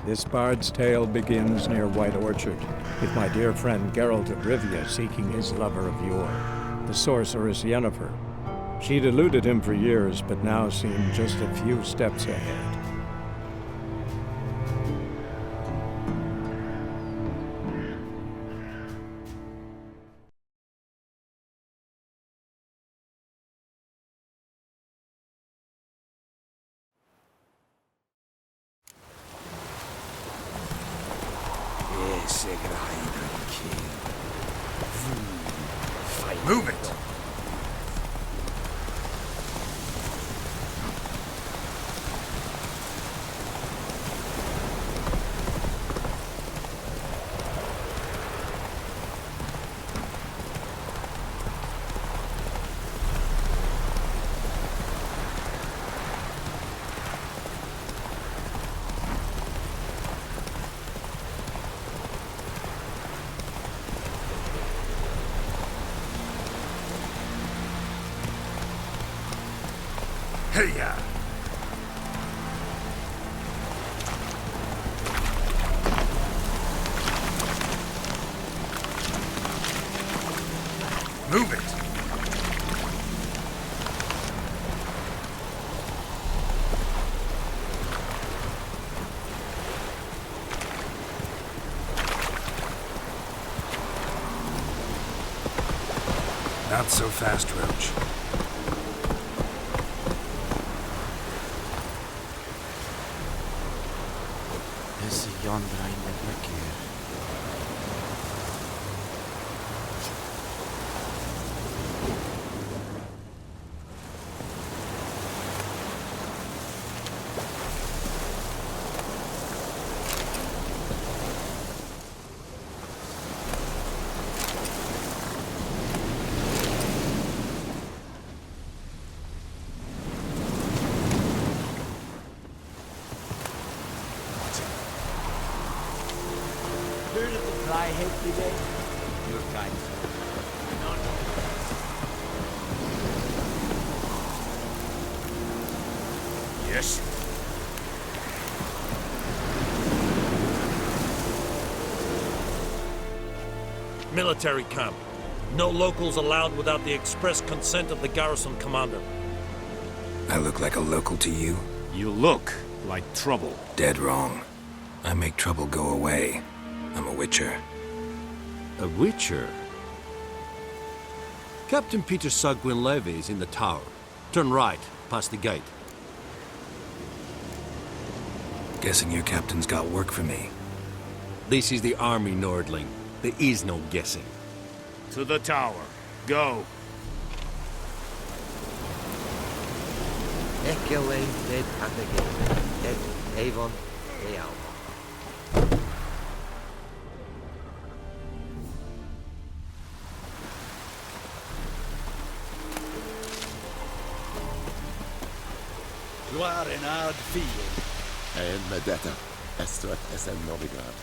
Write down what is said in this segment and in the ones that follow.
This bard's tale begins near White Orchard, with my dear friend Geralt of Rivia seeking his lover of yore, the sorceress Yennefer. She'd eluded him for years, but now seemed just a few steps ahead. Move it! Hey-ya! Move it! Not so fast, Roach. Yonder in the mercure. Heard of the fly head today? Your kind, sir. Yes? Military camp. No locals allowed without the express consent of the garrison commander. I look like a local to you? You look like trouble. Dead wrong. I make trouble go away. I'm a witcher. A witcher? Captain Peter Saar Gwynleve is in the tower. Turn right, past the gate. Guessing your captain's got work for me. This is the army, Nordling. There is no guessing. To the tower. Go. Ekele dead Abigail. Dead Avon. Real. Du är en ard field. Med detta, Estrat SN Novigrad.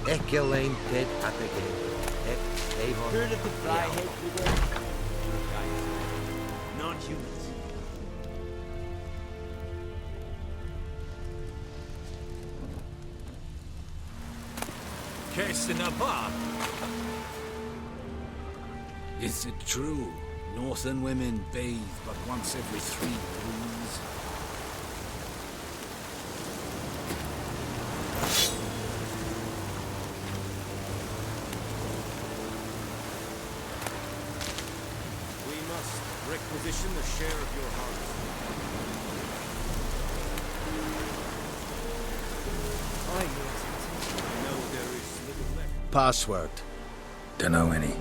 Ekele dead Abigail. Dead Avon. Heard of the fly head today? Your kind, sir. Non-humans. Is it true? Northern women bathe but once every 3 moons? We must requisition a share of your harvest. I know there is little Password. Dunno any.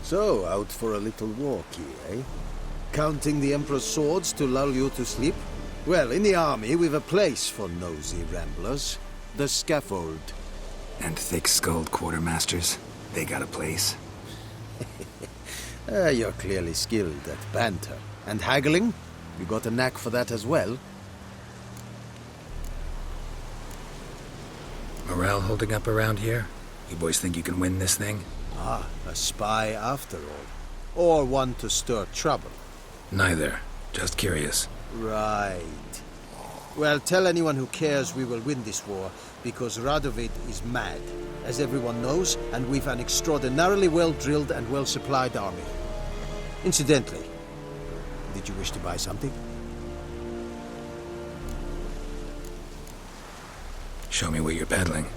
So, out for a little walk here, eh? Counting the Emperor's swords to lull you to sleep? Well, in the army, we've a place for nosy ramblers. The scaffold. And thick-skulled quartermasters? They got a place? You're clearly skilled at banter. And haggling? You got a knack for that as well? Morale holding up around here? You boys think you can win this thing? Ah, a spy after all. Or one to stir trouble. Neither. Just curious. Right. Well, tell anyone who cares we will win this war, because Radovid is mad, as everyone knows, and we've an extraordinarily well-drilled and well-supplied army. Incidentally, did you wish to buy something? Show me what you're peddling.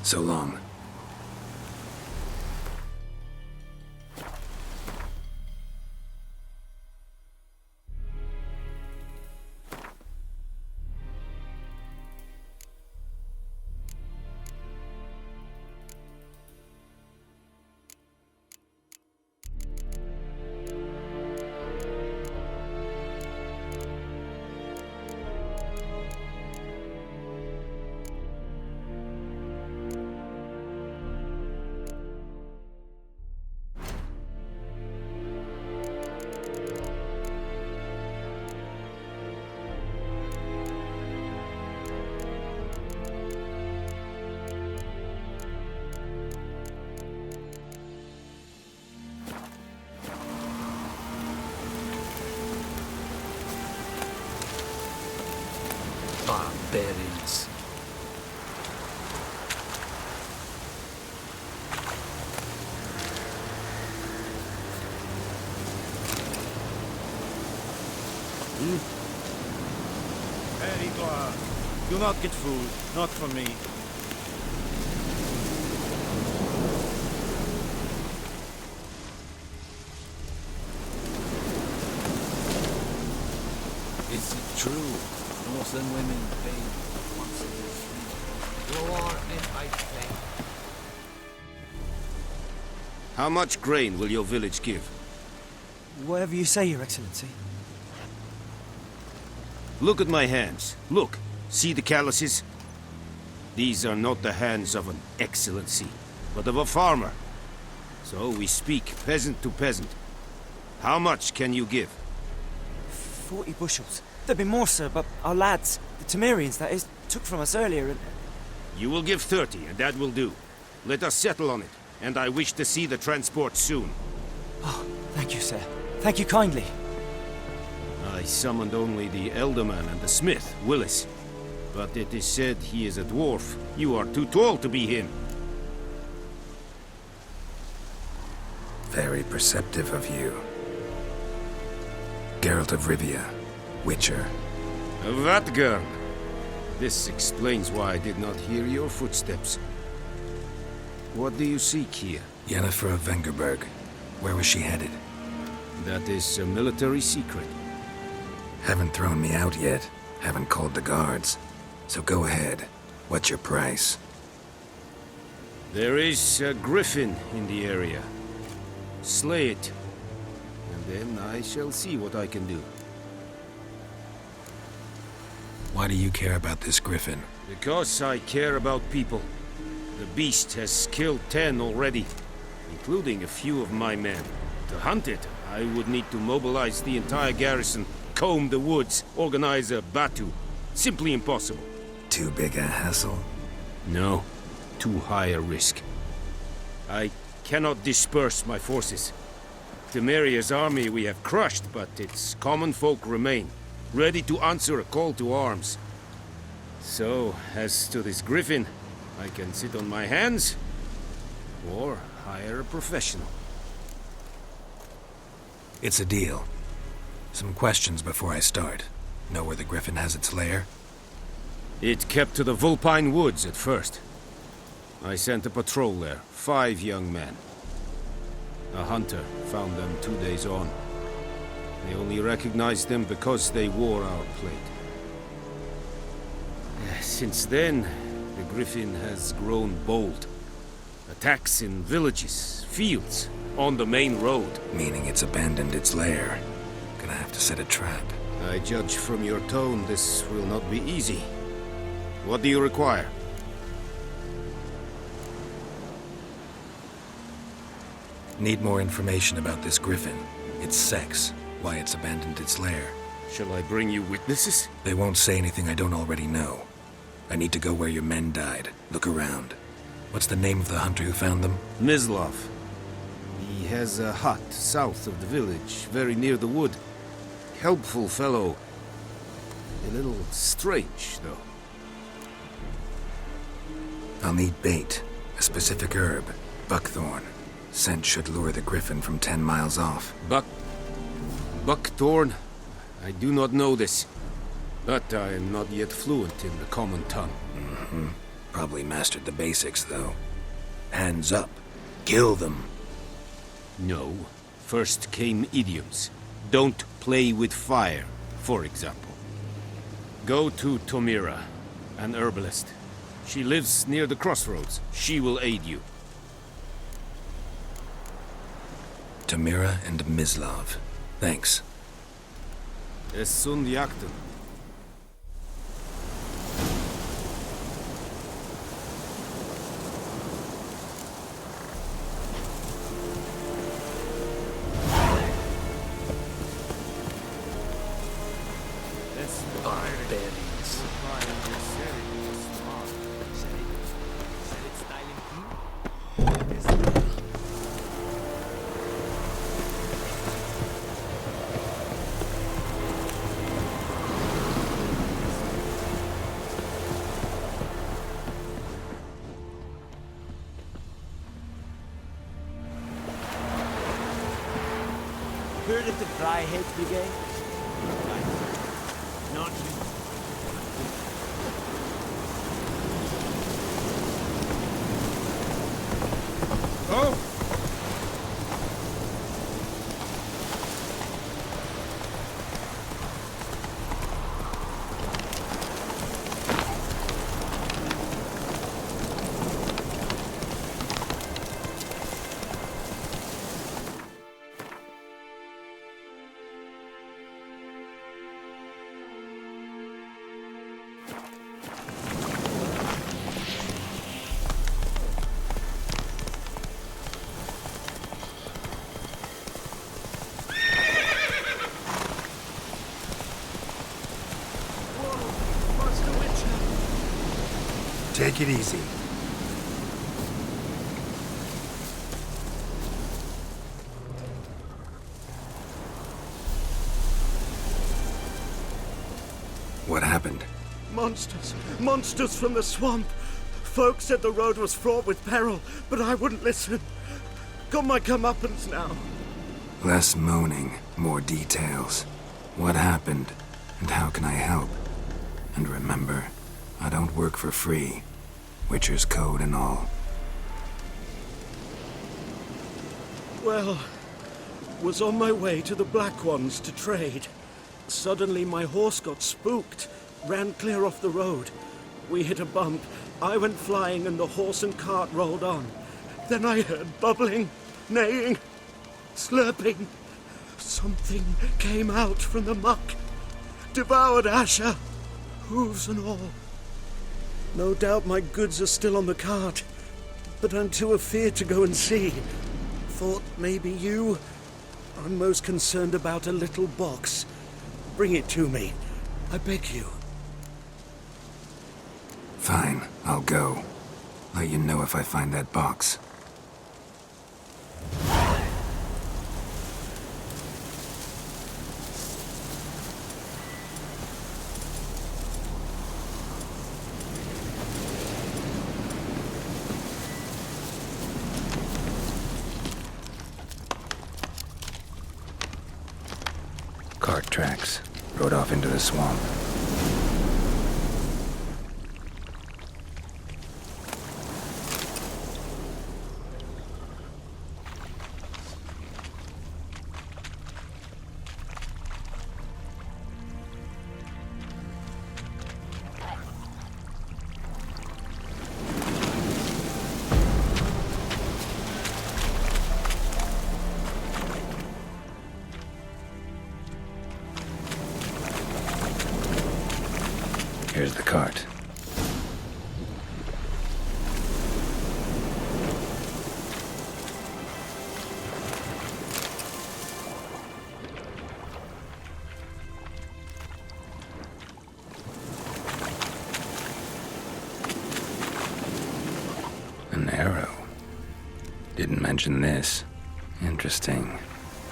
So long. Barbarians. Erigor, do not get fooled. Not from me. Is it true? Northern women bathe once every 3 War and I say. How much grain will your village give? Whatever you say, Your Excellency. Look at my hands. Look. See the calluses? These are not the hands of an excellency, but of a farmer. So we speak peasant to peasant. How much can you give? 40 bushels. There'd be more, sir, but our lads, the Temerians, that is, took from us earlier and... You will give 30, and that will do. Let us settle on it, and I wish to see the transport soon. Oh, thank you, sir. Thank you kindly. I summoned only the Elderman and the smith, Willis. But it is said he is a dwarf. You are too tall to be him. Very perceptive of you. Geralt of Rivia, Witcher. Vatgern! This explains why I did not hear your footsteps. What do you seek here? Yennefer of Vengerberg. Where was she headed? That is a military secret. Haven't thrown me out yet. Haven't called the guards. So go ahead. What's your price? There is a griffin in the area. Slay it, and then I shall see what I can do. Why do you care about this griffin? Because I care about people. The beast has killed 10 already, including a few of my men. To hunt it, I would need to mobilize the entire garrison, comb the woods, organize a batu. Simply impossible. Too big a hassle? No, too high a risk. I cannot disperse my forces. Temeria's army we have crushed, but its common folk remain, ready to answer a call to arms. So, as to this griffin, I can sit on my hands, or hire a professional. It's a deal. Some questions before I start. Know where the griffin has its lair? It kept to the Vulpine Woods at first. I sent a patrol there, 5 young men. A hunter found them 2 days on. They only recognized them because they wore our plate. Since then, the griffin has grown bold. Attacks in villages, fields, on the main road. Meaning it's abandoned its lair. Gonna have to set a trap. I judge from your tone this will not be easy. What do you require? Need more information about this griffin. Its sex, why it's abandoned its lair. Shall I bring you witnesses? They won't say anything I don't already know. I need to go where your men died. Look around. What's the name of the hunter who found them? Mislav. He has a hut south of the village, very near the wood. Helpful fellow. A little strange, though. I'll need bait. A specific herb. Buckthorn. Scent should lure the griffin from 10 miles off. Buckthorn? I do not know this. But I am not yet fluent in the common tongue. Probably mastered the basics, though. Hands up. Kill them. No. First came idioms. Don't play with fire, for example. Go to Tomira, an herbalist. She lives near the crossroads. She will aid you. Tomira and Mislav. Thanks. Es sunt jakten. Heard of the Freiheit Brigade? Not you. Oh! Take it easy. What happened? Monsters! Monsters from the swamp! Folks said the road was fraught with peril, but I wouldn't listen. Got my comeuppance now. Less moaning, more details. What happened, and how can I help? And remember, I don't work for free. Witcher's code and all. Well, was on my way to the Black Ones to trade. Suddenly my horse got spooked, ran clear off the road. We hit a bump, I went flying and the horse and cart rolled on. Then I heard bubbling, neighing, slurping. Something came out from the muck, devoured Asher, hooves and all. No doubt my goods are still on the cart, but I'm too afeard to go and see. Thought maybe you... I'm most concerned about a little box. Bring it to me, I beg you. Fine, I'll go. Let you know if I find that box. Cart tracks. Rode off into the swamp. Here's the cart. An arrow. Didn't mention this. Interesting.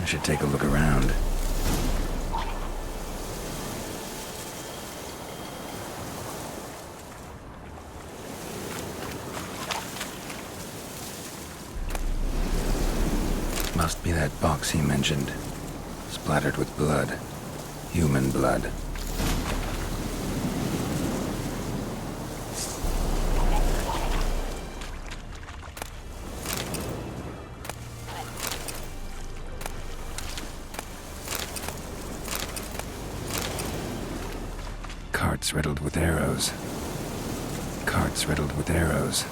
I should take a look around. Must be that box he mentioned. Splattered with blood. Human blood. Carts riddled with arrows. Carts riddled with arrows.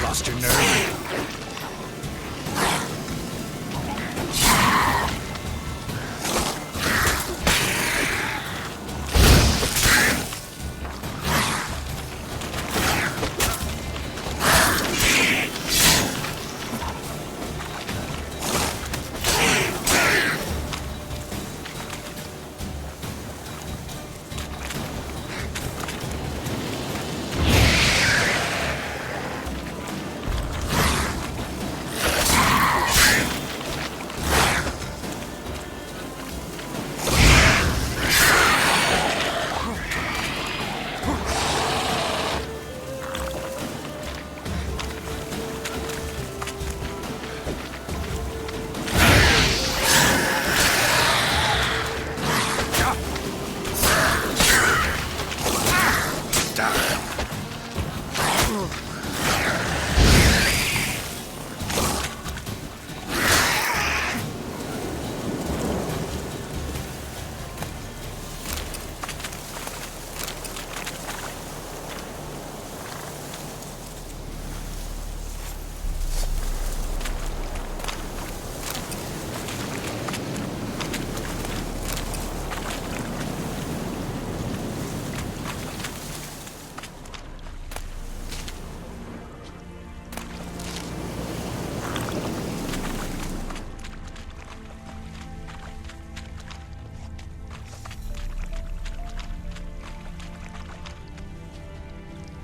Lost your nerve?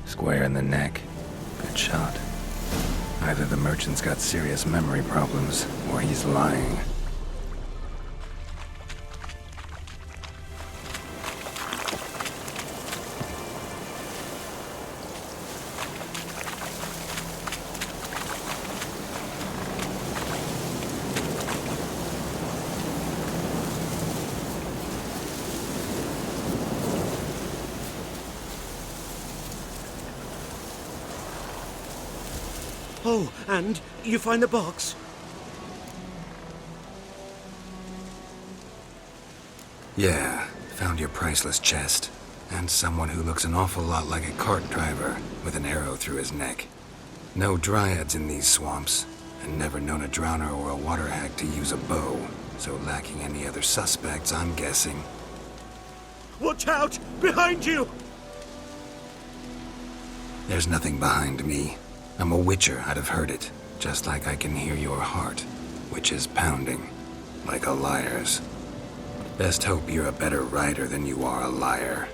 Square in the neck. Good shot. Either the merchant's got serious memory problems, or he's lying. Oh, and you find the box? Yeah, found your priceless chest. And someone who looks an awful lot like a cart driver with an arrow through his neck. No dryads in these swamps, and never known a drowner or a water hag to use a bow, so lacking any other suspects, I'm guessing. Watch out! Behind you! There's nothing behind me. I'm a witcher, I'd have heard it, just like I can hear your heart, which is pounding, like a liar's. Best hope you're a better rider than you are a liar.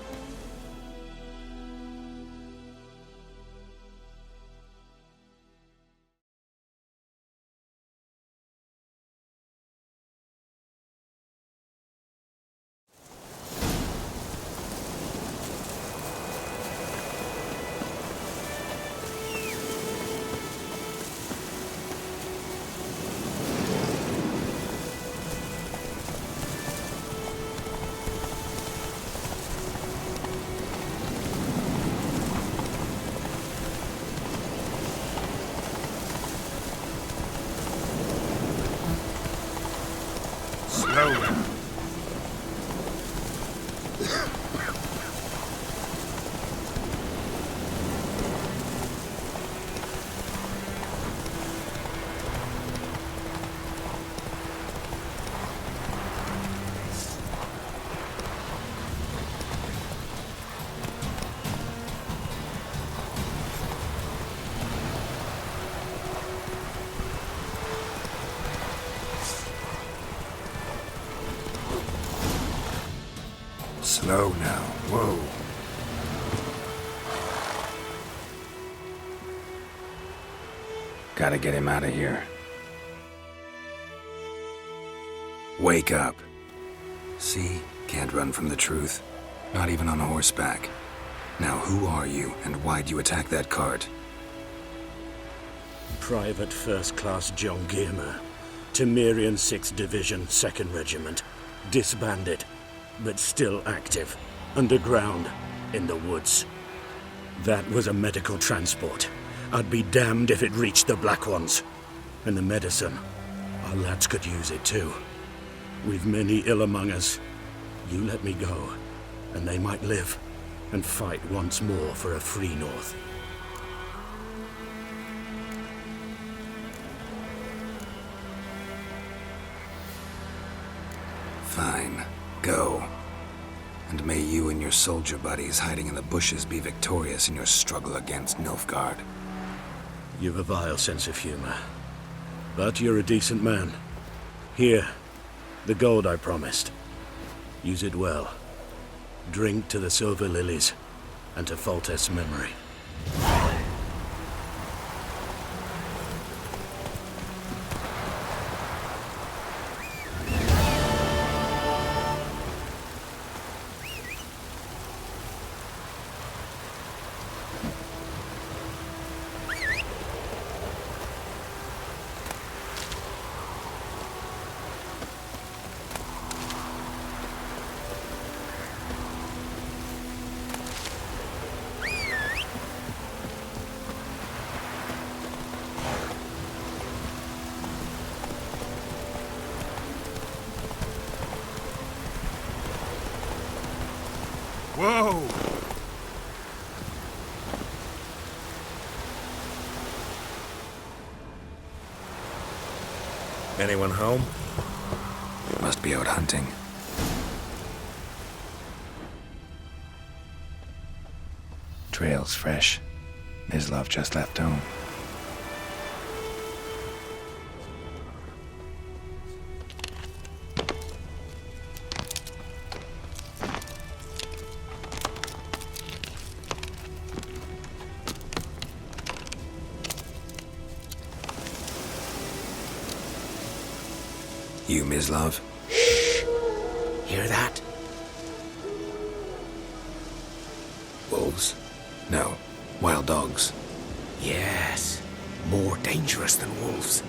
Slow now. Whoa. Gotta get him out of here. Wake up. See? Can't run from the truth. Not even on horseback. Now who are you, and why'd you attack that cart? Private First Class John Giermer, Temerian 6th Division, 2nd Regiment. Disbanded, but still active. Underground, in the woods. That was a medical transport. I'd be damned if it reached the Black Ones. And the medicine, our lads could use it too. We've many ill among us. You let me go, and they might live, and fight once more for a free North. Fine. Go. And may you and your soldier buddies hiding in the bushes be victorious in your struggle against Nilfgaard. You've a vile sense of humor. But you're a decent man. Here, the gold I promised. Use it well. Drink to the Silver Lilies, and to Foltest's memory. Whoa! Anyone home? Must be out hunting. Trail's fresh. Mislav just left home. You, Mislav? Shh! Hear that? Wolves? No. Wild dogs. Yes. More dangerous than wolves.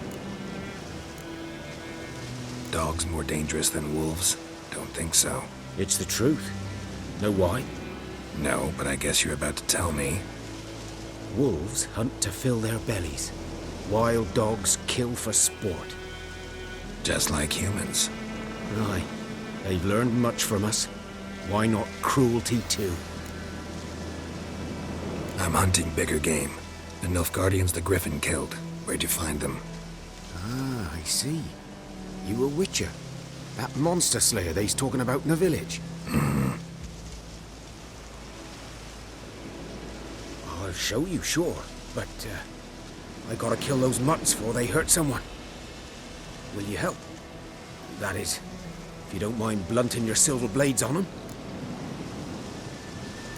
Dogs more dangerous than wolves? Don't think so. It's the truth. Know why? No, but I guess you're about to tell me. Wolves hunt to fill their bellies. Wild dogs kill for sport. Just like humans. Aye. They've learned much from us. Why not cruelty too? I'm hunting bigger game. The Nilfgaardians the Griffin killed. Where'd you find them? Ah, I see. You a witcher. That monster slayer they's talking about in the village. I'll show you, sure. But, I gotta kill those mutts before they hurt someone. Will you help? That is, if you don't mind blunting your silver blades on them.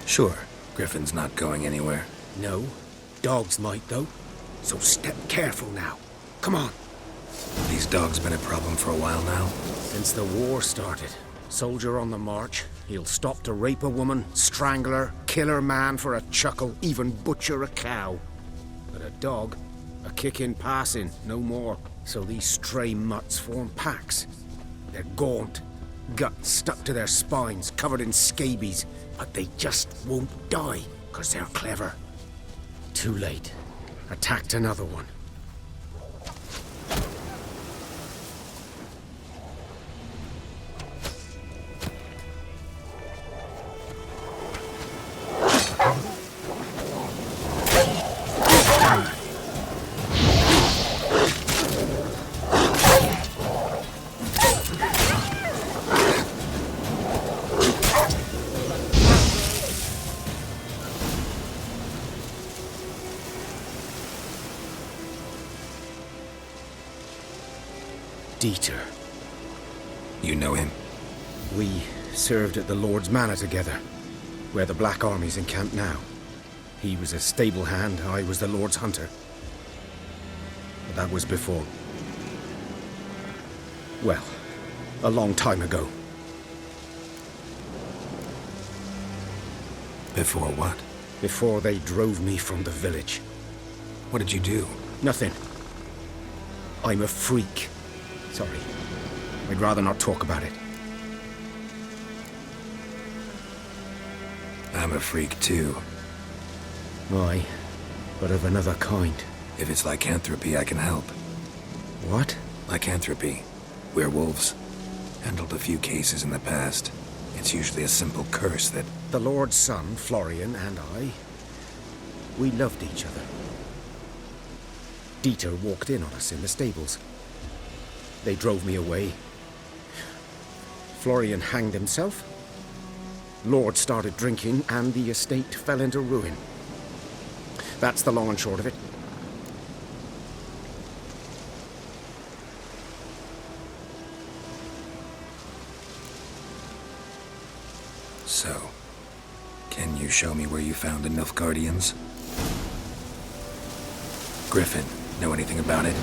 Sure. Griffin's not going anywhere. No. Dogs might, though. So step careful now. Come on. These dogs been a problem for a while now? Since the war started. Soldier on the march. He'll stop to rape a woman, strangle her, kill her man for a chuckle, even butcher a cow. But a dog, a kick in passing, no more. So these stray mutts form packs. They're gaunt, guts stuck to their spines, covered in scabies. But they just won't die, 'cause they're clever. Too late. Attacked another one. Dieter. You know him? We served at the Lord's Manor together, where the Black Army's encamped now. He was a stable hand, I was the Lord's hunter. But that was before... well, a long time ago. Before what? Before they drove me from the village. What did you do? Nothing. I'm a freak. Sorry. I'd rather not talk about it. I'm a freak too. Aye, but of another kind. If it's lycanthropy, I can help. What? Lycanthropy. Werewolves. Handled a few cases in the past. It's usually a simple curse that... The Lord's son, Florian, and I... we loved each other. Dieter walked in on us in the stables. They drove me away. Florian hanged himself. Lord started drinking, and the estate fell into ruin. That's the long and short of it. So, can you show me where you found the Nilfgaardians? Griffin, know anything about it?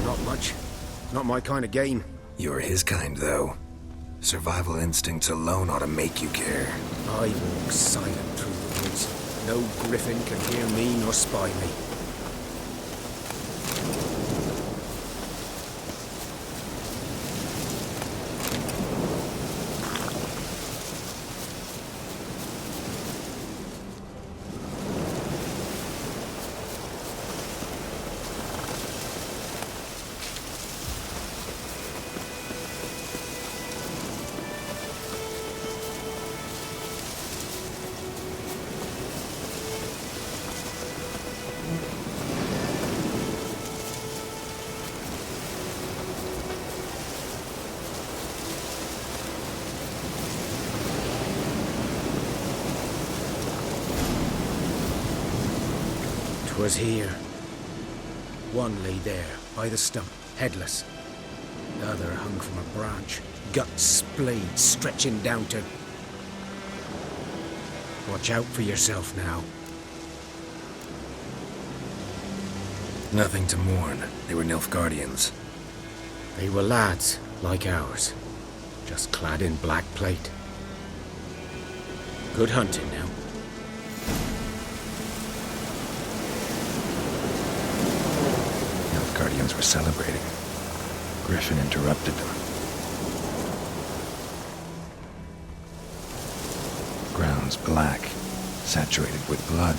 Not much. Not my kind of game. You're his kind, though. Survival instincts alone ought to make you care. I walk silent through the woods. No griffin can hear me nor spy me. Was here. One lay there, by the stump, headless. The other hung from a branch, guts splayed, stretching down to... Watch out for yourself now. Nothing to mourn. They were Nilfgaardians. They were lads, like ours. Just clad in black plate. Good hunting now. Guardians were celebrating. Griffin interrupted them. Ground's black, saturated with blood.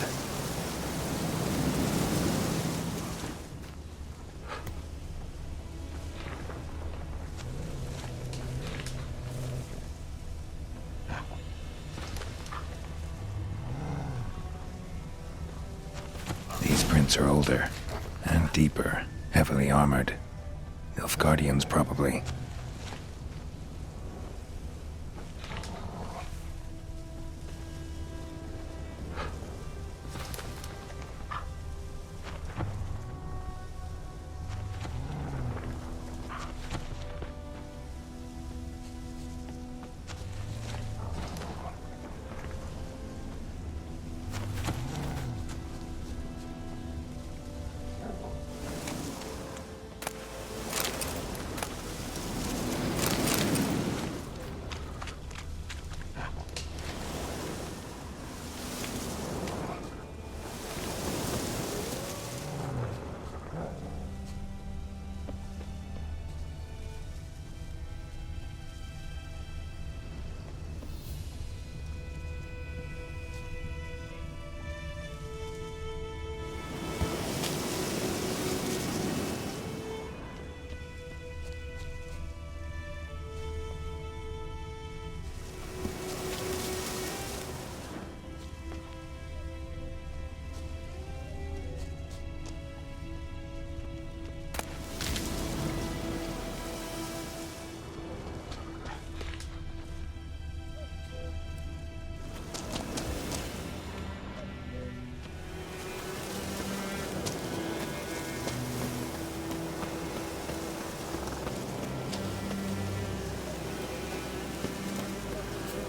Boots are older and deeper, heavily armored. Nilfgaardians, probably.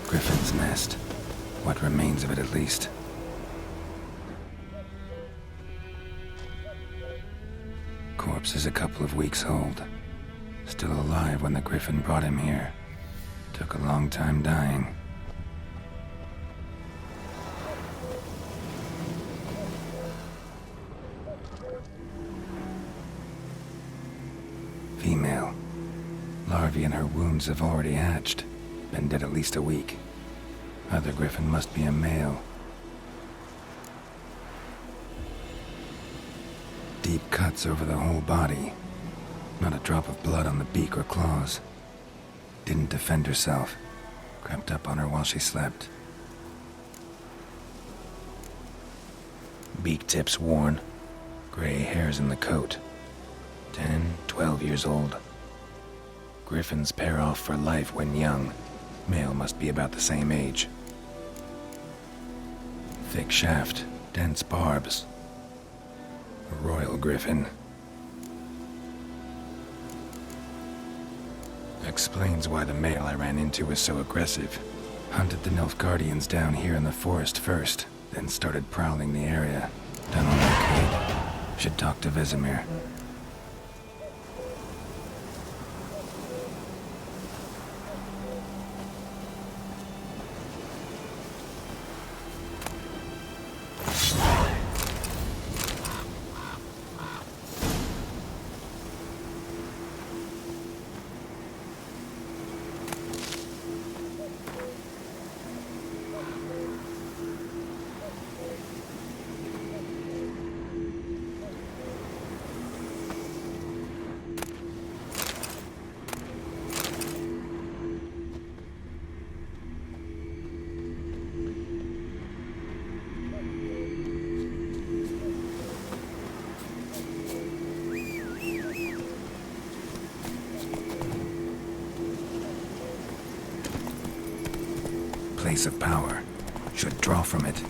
Griffin's nest. What remains of it, at least. Corpse is a couple of weeks old. Still alive when the Griffin brought him here. Took a long time dying. Female. Larvae in her wounds have already hatched. Been dead at least a week. Other Griffin must be a male. Deep cuts over the whole body. Not a drop of blood on the beak or claws. Didn't defend herself. Crept up on her while she slept. Beak tips worn. Gray hairs in the coat. 10, 12 years old. Griffins pair off for life when young. Male must be about the same age. Thick shaft, dense barbs. A royal griffin. Explains why the male I ran into was so aggressive. Hunted the Nilfgaardians down here in the forest first, then started prowling the area. Done on Arcade. Should talk to Vesemir. Place of power. Should draw from it.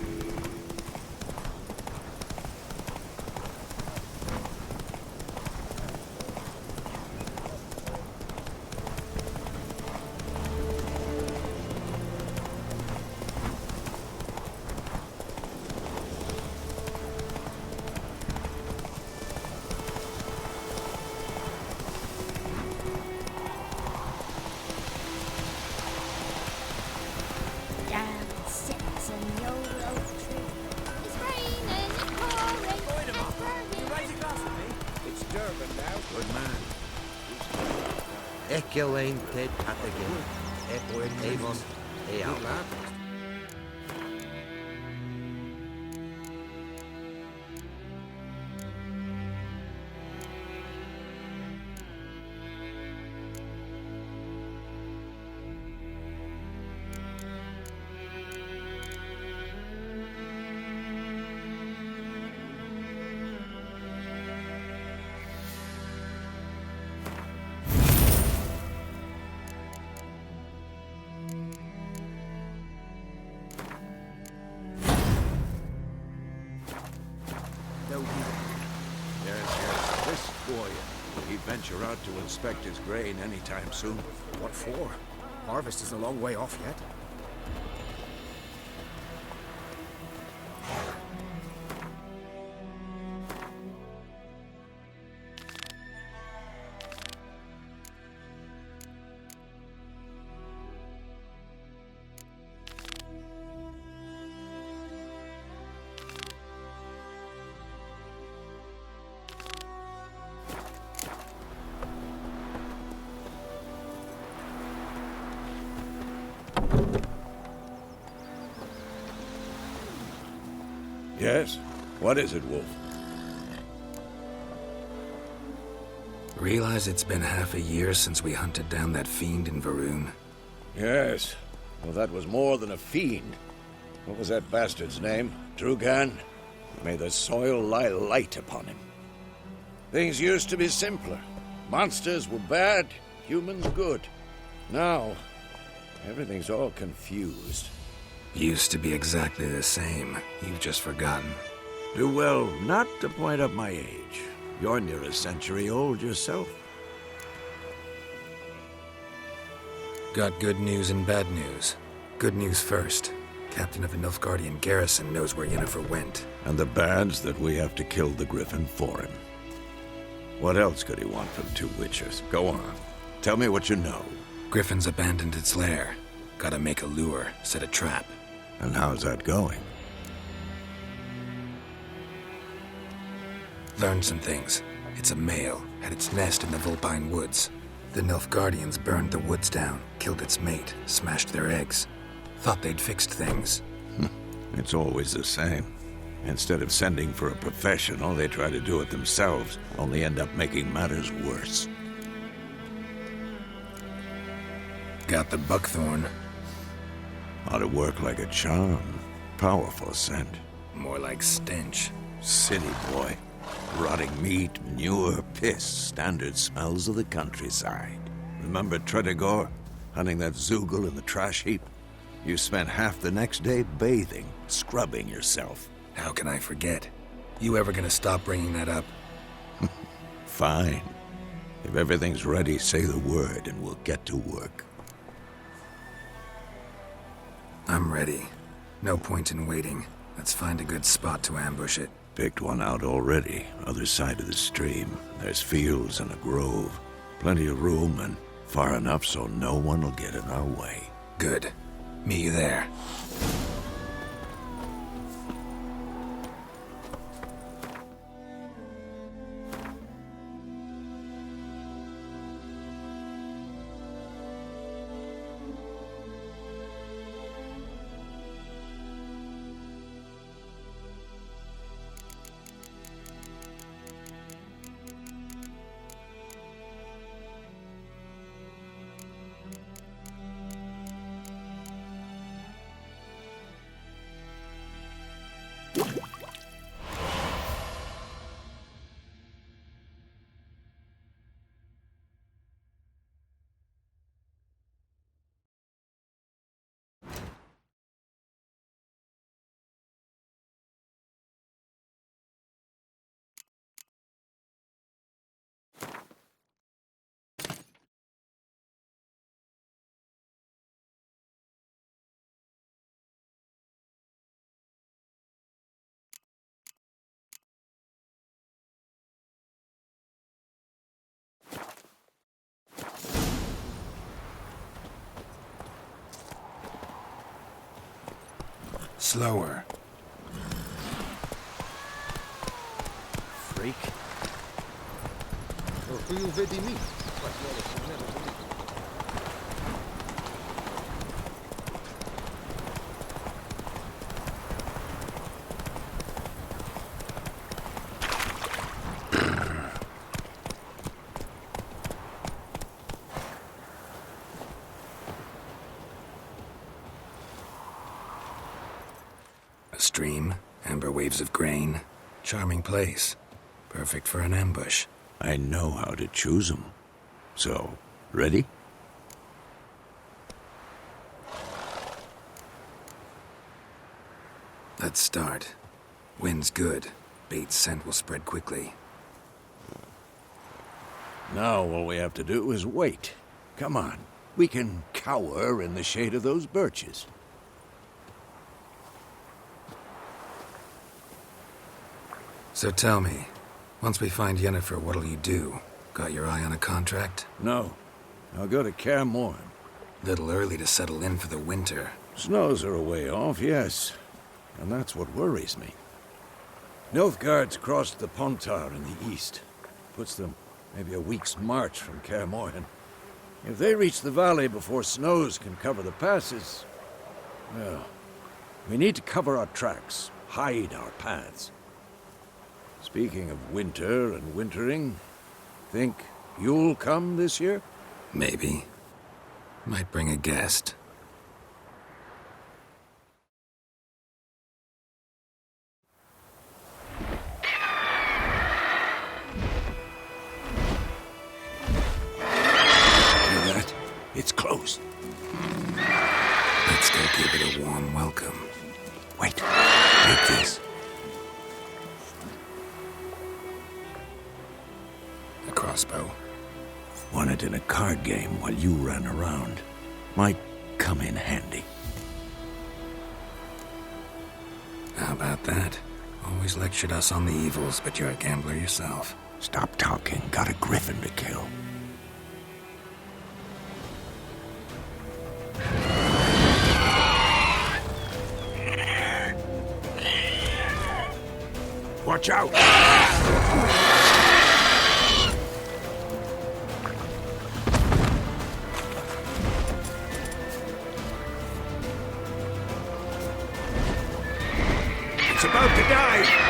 Elaine Ted Patagin, Epward Avon, Eal. for you. Will he venture out to inspect his grain anytime soon? What for? Harvest is a long way off yet. Yes? What is it, Wolf? Realize it's been half a year since we hunted down that fiend in Varun? Yes. Well, that was more than a fiend. What was that bastard's name? Drugan? May the soil lie light upon him. Things used to be simpler. Monsters were bad, humans good. Now, everything's all confused. Used to be exactly the same. You've just forgotten. Do well not to point up my age. You're near a century old yourself. Got good news and bad news. Good news first. Captain of the Nilfgaardian garrison knows where Yennefer went. And the bad's that we have to kill the Griffin for him. What else could he want from two witchers? Go on. Tell me what you know. Griffin's abandoned its lair. Gotta make a lure, set a trap. And how's that going? Learned some things. It's a male, had its nest in the Vulpine Woods. The Nilfgaardians burned the woods down, killed its mate, smashed their eggs. Thought they'd fixed things. It's always the same. Instead of sending for a professional, they try to do it themselves, only end up making matters worse. Got the buckthorn. Ought to work like a charm. Powerful scent. More like stench. City boy. Rotting meat, manure, piss. Standard smells of the countryside. Remember Tredegor? Hunting that Zoogle in the trash heap? You spent half the next day bathing, scrubbing yourself. How can I forget? You ever gonna stop bringing that up? Fine. If everything's ready, say the word and we'll get to work. I'm ready. No point in waiting. Let's find a good spot to ambush it. Picked one out already, other side of the stream. There's fields and a grove. Plenty of room and far enough so no one will get in our way. Good. Meet you there. Slower. Freak. A stream, amber waves of grain. Charming place. Perfect for an ambush. I know how to choose them. So, ready? Let's start. Wind's good. Bait's scent will spread quickly. Now all we have to do is wait. Come on. We can cower in the shade of those birches. So tell me, once we find Yennefer, what'll you do? Got your eye on a contract? No. I'll go to Kaer Morhen. Little early to settle in for the winter. Snows are a way off, yes. And that's what worries me. Nilfgaard's crossed the Pontar in the east. Puts them maybe a week's march from Kaer Morhen. If they reach the valley before snows can cover the passes, well, we need to cover our tracks, hide our paths. Speaking of winter and wintering, think you'll come this year? Maybe. Might bring a guest. Hear that? It's close. Let's go give it a warm welcome. Wait, take this. A crossbow. Won it in a card game while you ran around. Might come in handy. How about that? Always lectured us on the evils, but you're a gambler yourself. Stop talking. Got a griffin to kill. Watch out! It's about to die!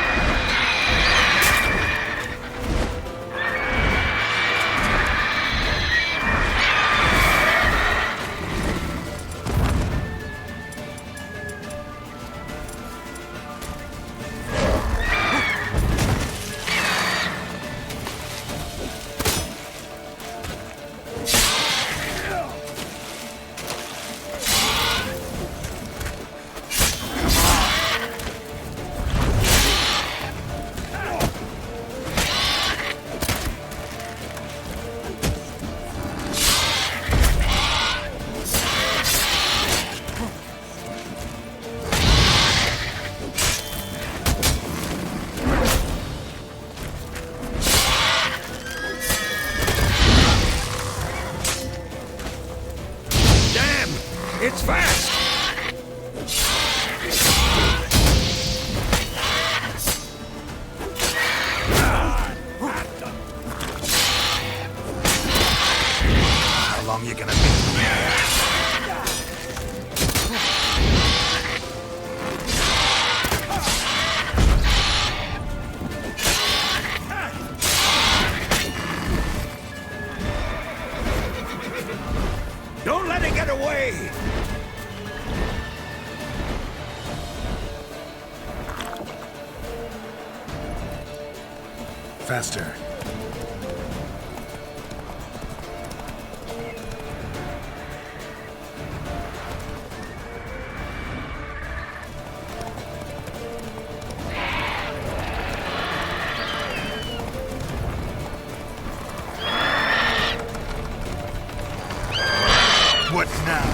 It's fast! How long you gonna be? Don't let it get away! Faster. What now?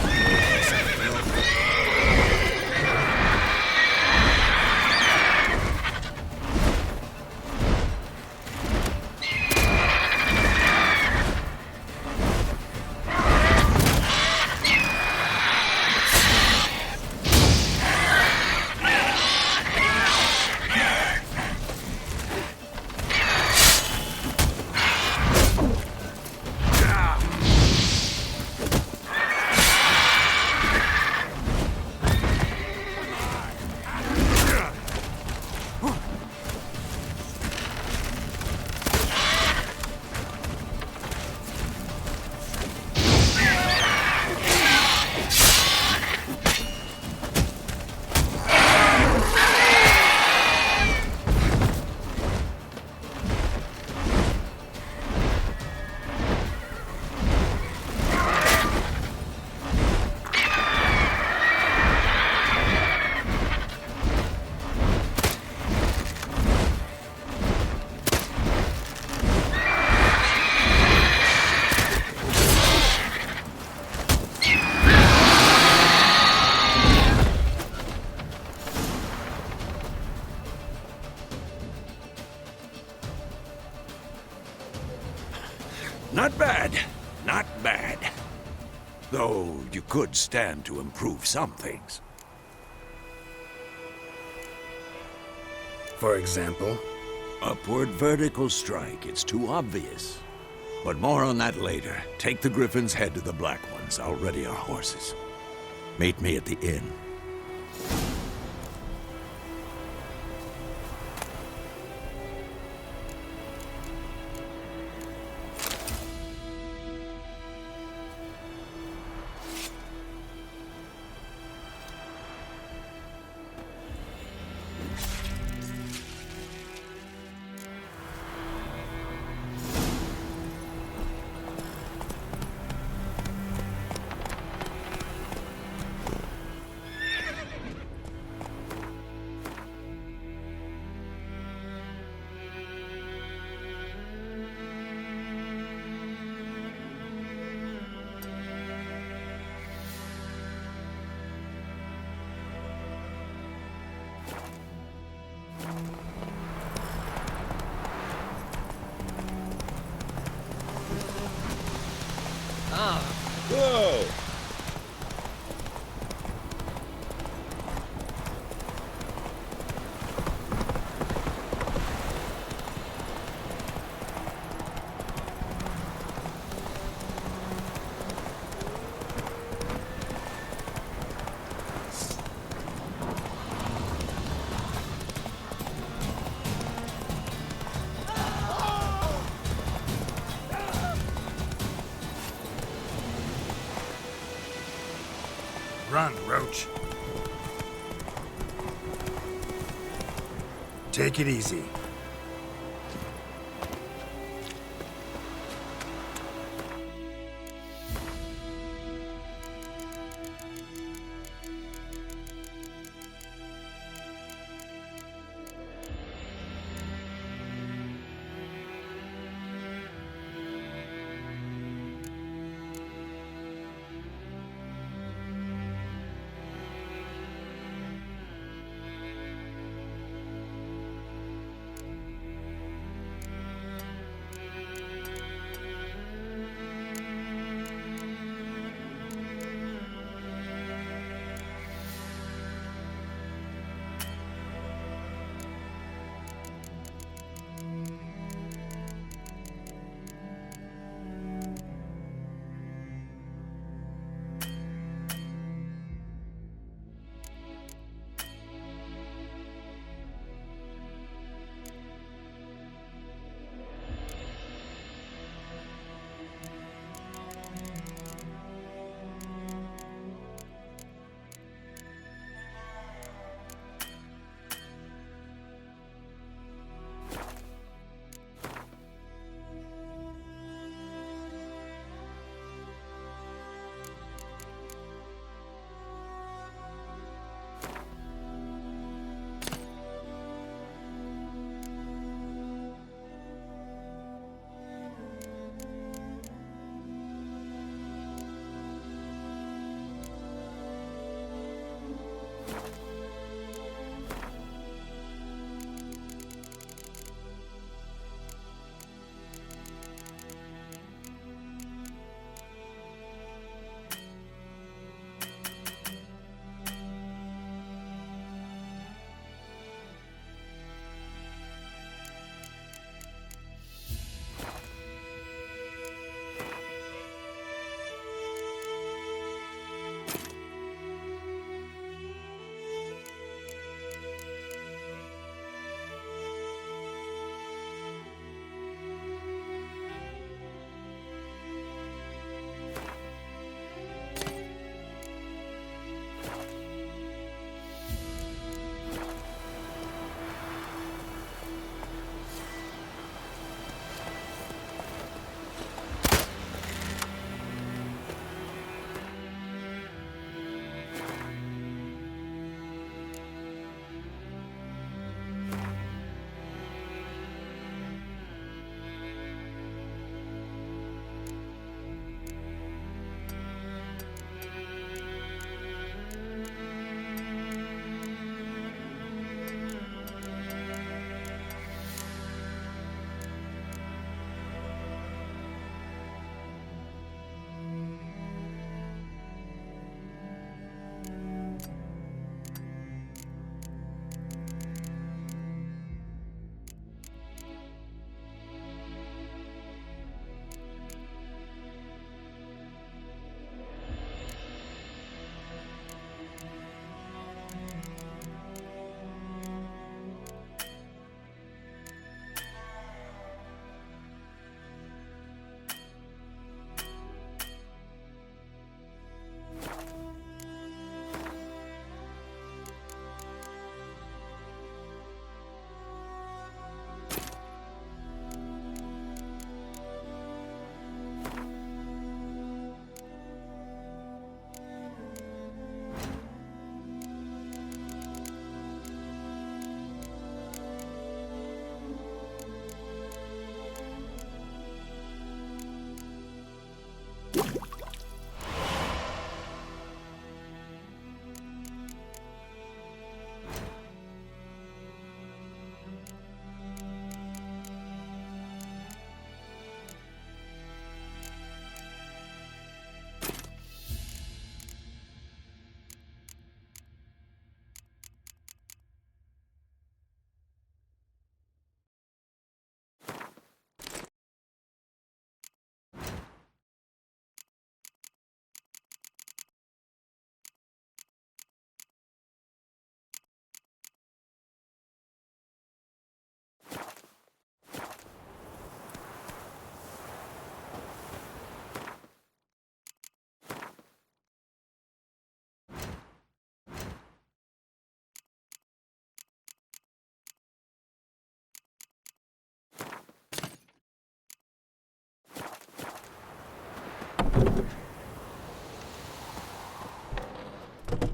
So you could stand to improve some things. For example? Upward vertical strike. It's too obvious. But more on that later. Take the Griffin's head to the Black Ones. I'll ready our horses. Meet me at the inn. Whoa! Run, Roach. Take it easy.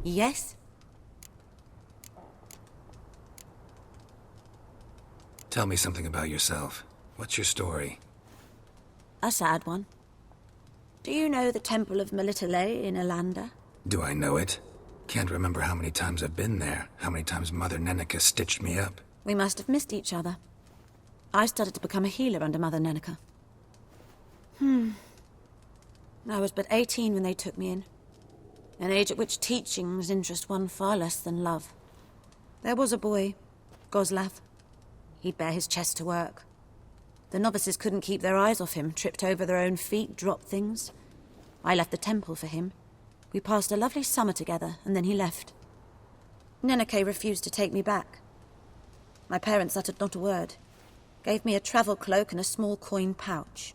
Yes? Tell me something about yourself. What's your story? A sad one. Do you know the Temple of Melitele in Alanda? Do I know it? Can't remember how many times I've been there, how many times Mother Neneka stitched me up. We must have missed each other. I started to become a healer under Mother Neneka. I was but 18 when they took me in. An age at which teachings interest one far less than love. There was a boy, Goslav. He'd bare his chest to work. The novices couldn't keep their eyes off him, tripped over their own feet, dropped things. I left the temple for him. We passed a lovely summer together, and then he left. Neneke refused to take me back. My parents uttered not a word. Gave me a travel cloak and a small coin pouch.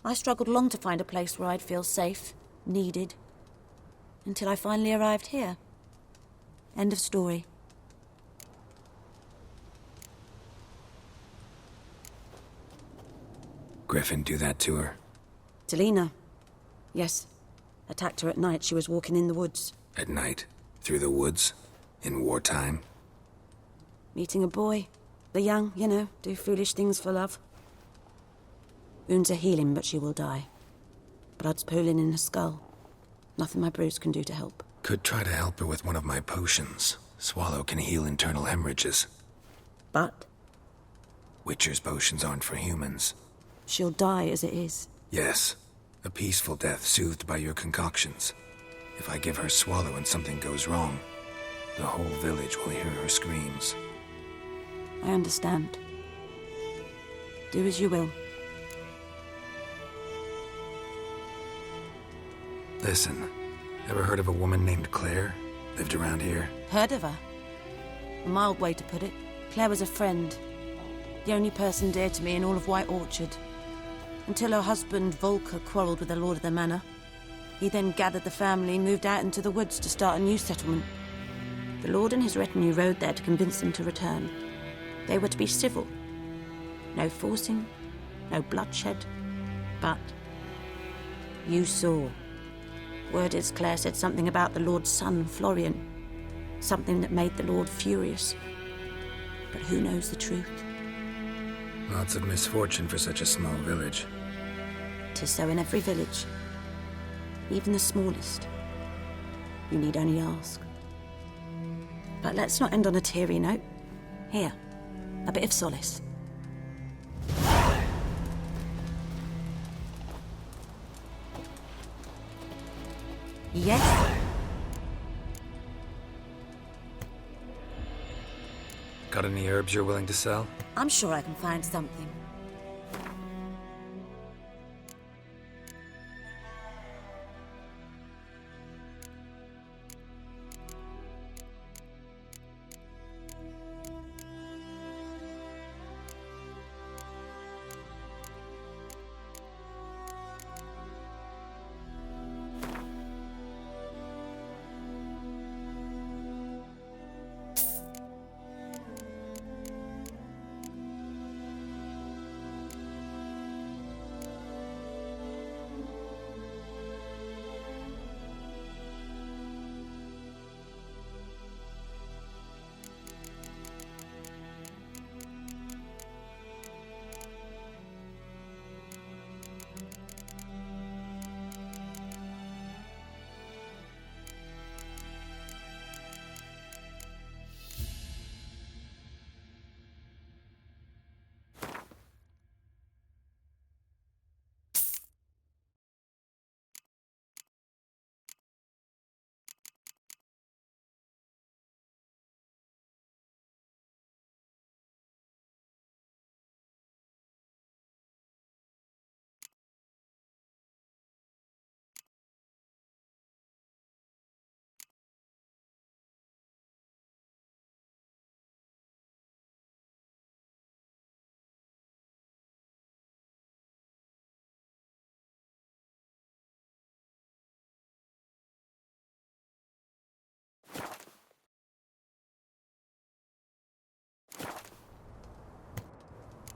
I struggled long to find a place where I'd feel safe, needed, until I finally arrived here. End of story. Griffin do that to her? To Lena. Yes. Attacked her at night. She was walking in the woods. At night? Through the woods? In wartime? Meeting a boy. The young, you know, do foolish things for love. Wounds are healing, but she will die. Blood's pooling in her skull. Nothing my brews can do to help. Could try to help her with one of my potions. Swallow can heal internal hemorrhages. But? Witcher's potions aren't for humans. She'll die as it is. Yes. A peaceful death soothed by your concoctions. If I give her Swallow and something goes wrong, the whole village will hear her screams. I understand. Do as you will. Listen, ever heard of a woman named Claire? Lived around here? Heard of her? A mild way to put it. Claire was a friend. The only person dear to me in all of White Orchard. Until her husband, Volker, quarreled with the lord of the manor. He then gathered the family and moved out into the woods to start a new settlement. The lord and his retinue rode there to convince them to return. They were to be civil. No forcing, no bloodshed. But you saw. Word is Claire said something about the lord's son, Florian. Something that made the lord furious. But who knows the truth? Lots of misfortune for such a small village. 'Tis so in every village. Even the smallest. You need only ask. But let's not end on a teary note. Here, a bit of solace. Yes? Got any herbs you're willing to sell? I'm sure I can find something.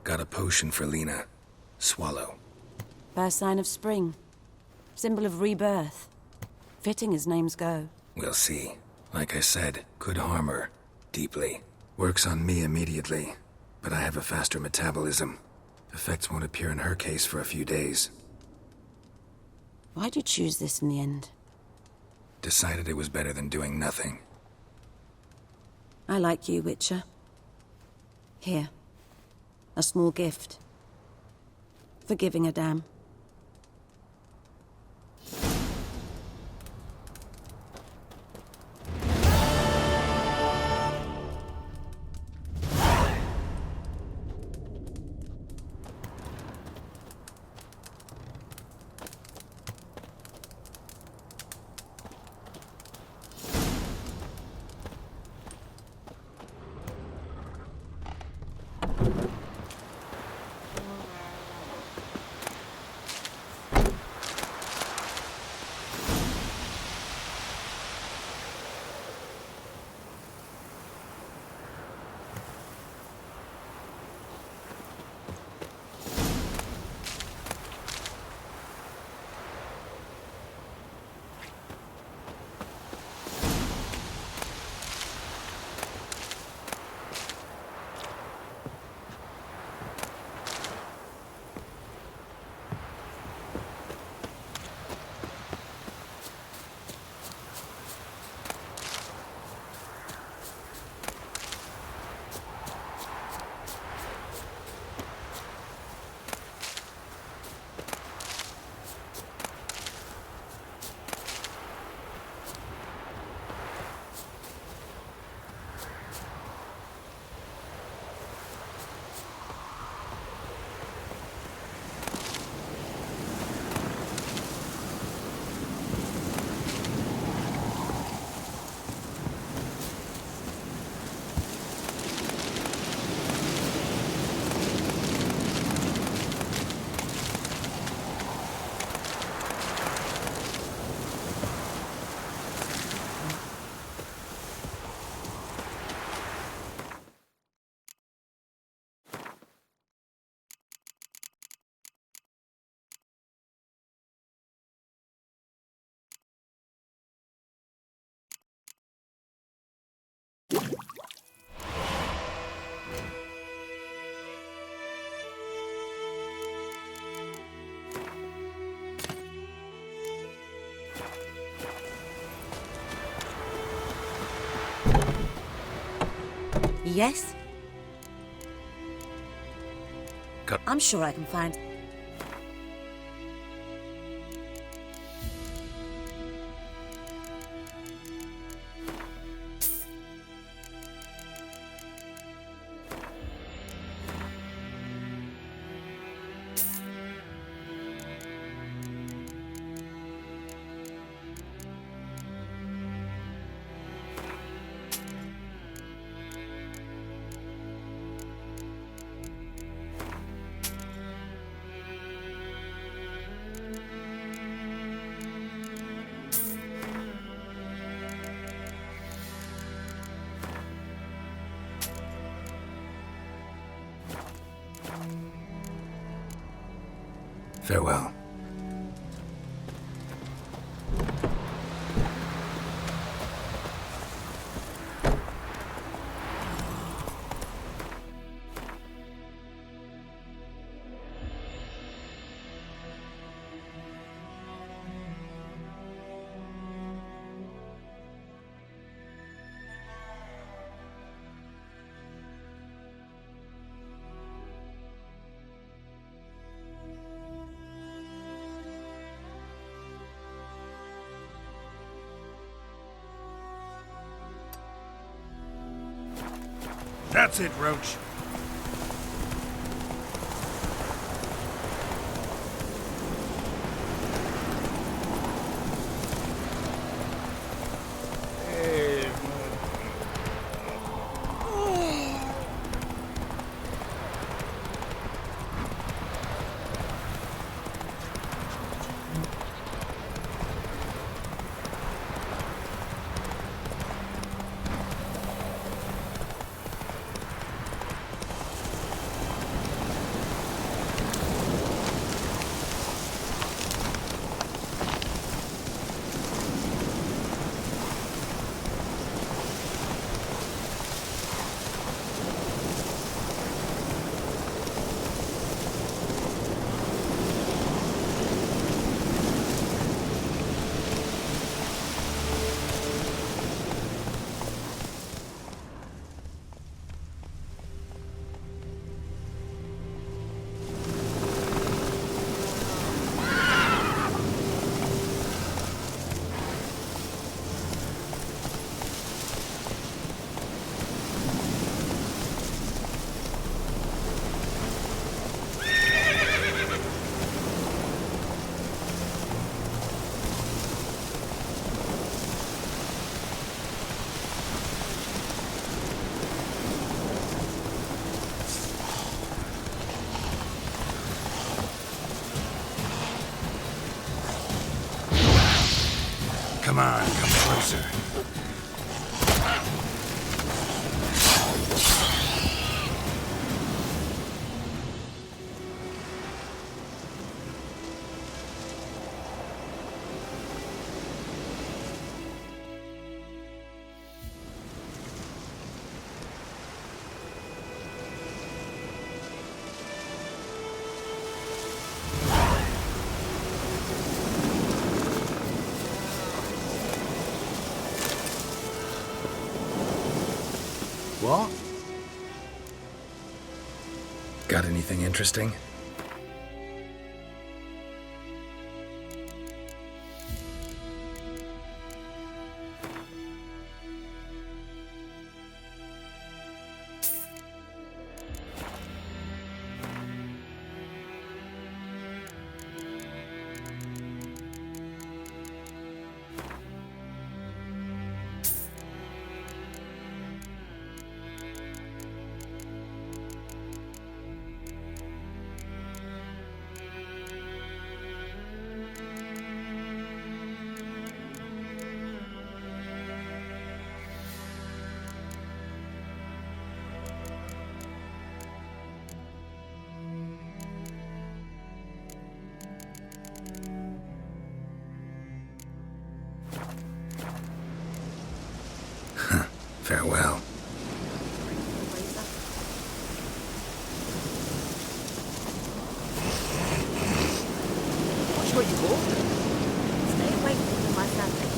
Got a potion for Lena. Swallow. First sign of spring. Symbol of rebirth. Fitting as names go. We'll see. Like I said, could harm her. Deeply. Works on me immediately, but I have a faster metabolism. Effects won't appear in her case for a few days. Why'd you choose this in the end? Decided it was better than doing nothing. I like you, Witcher. Here. A small gift. For giving a damn. Yes? I'm sure I can find... Farewell. That's it, Roach. Come on, come closer. What? Got anything interesting? Farewell. Watch what you walk. Stay away from my family.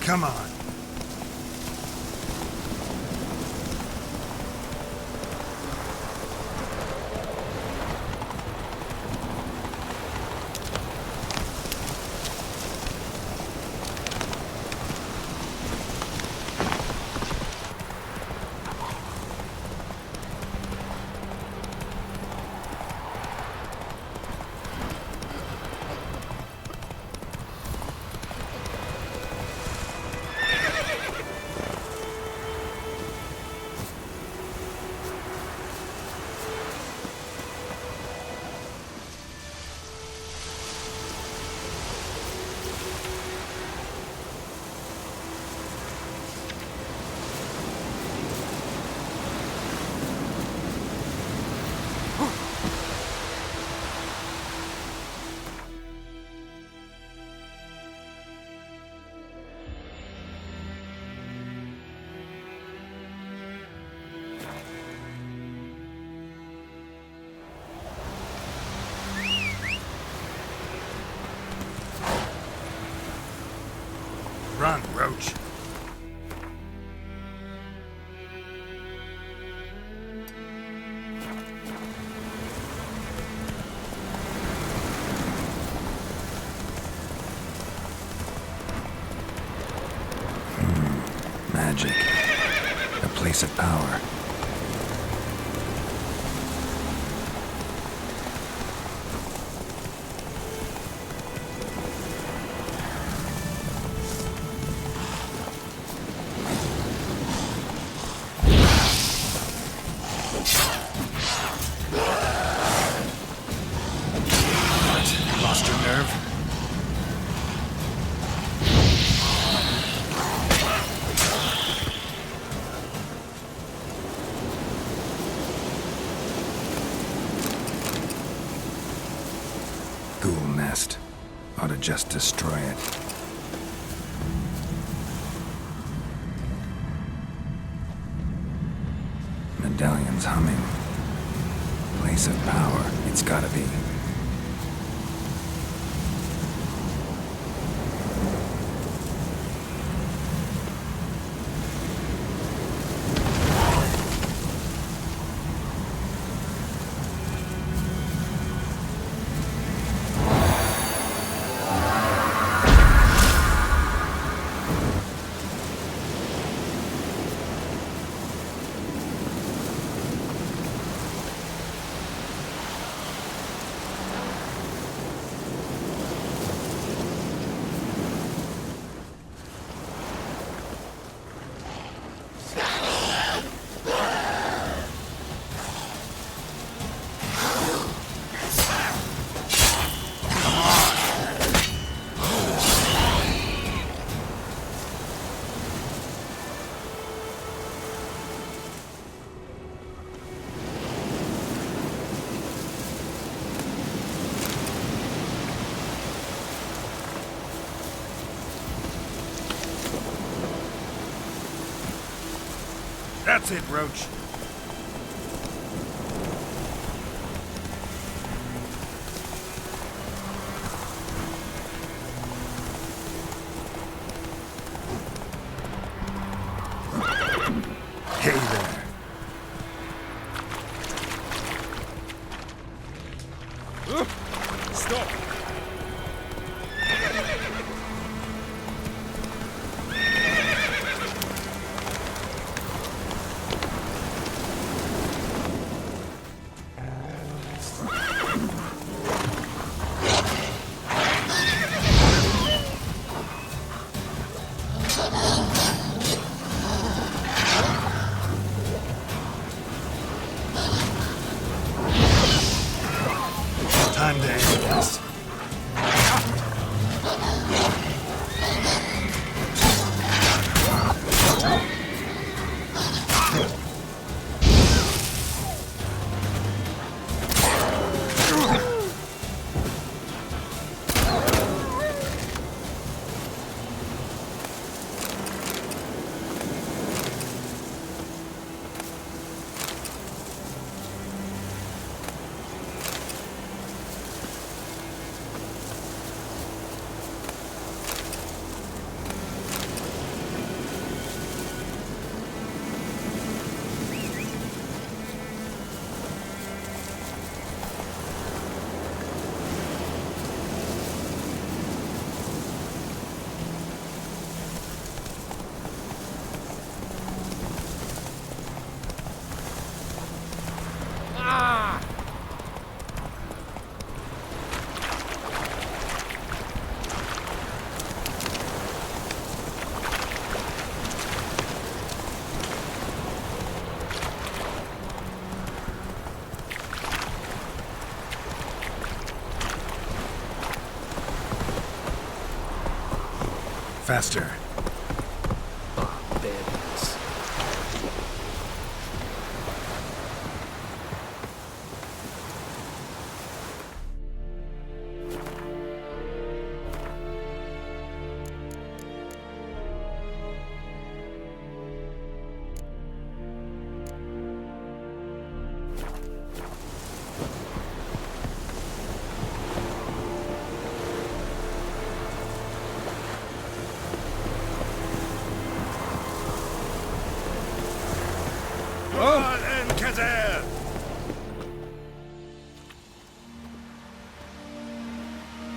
Come on. Run, Roach. Magic. A place of power. Lost your nerve? Ghoul nest. Ought to just destroy it. Medallion's humming. Place of power. It's gotta be. That's it, Roach. Hey there. Stop! Time to end this. Faster. Barbarians.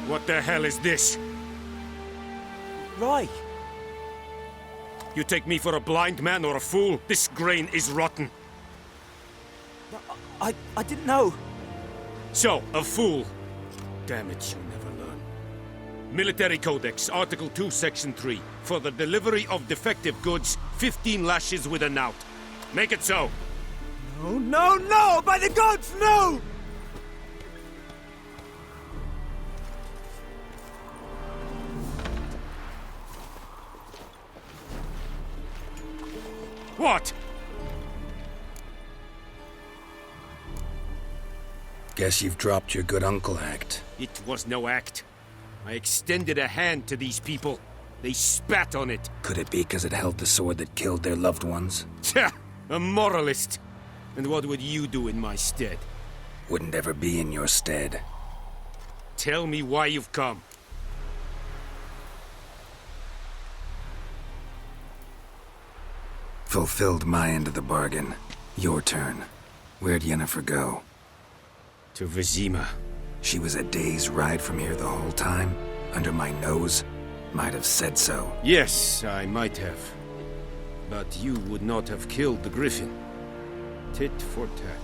What the hell is this? Rye! You take me for a blind man or a fool? This grain is rotten. I didn't know. So, a fool. Damn it, you'll never learn. Military Codex, Article 2, Section 3. For the delivery of defective goods, 15 lashes with a knout. Make it so. No, no, no! By the gods, no! What? Guess you've dropped your good uncle act. It was no act. I extended a hand to these people. They spat on it. Could it be because it held the sword that killed their loved ones? Tja, a moralist. And what would you do in my stead? Wouldn't ever be in your stead. Tell me why you've come. Fulfilled my end of the bargain. Your turn. Where'd Yennefer go? To Vizima. She was a day's ride from here the whole time? Under my nose? Might have said so. Yes, I might have. But you would not have killed the Griffin. Tit for tat.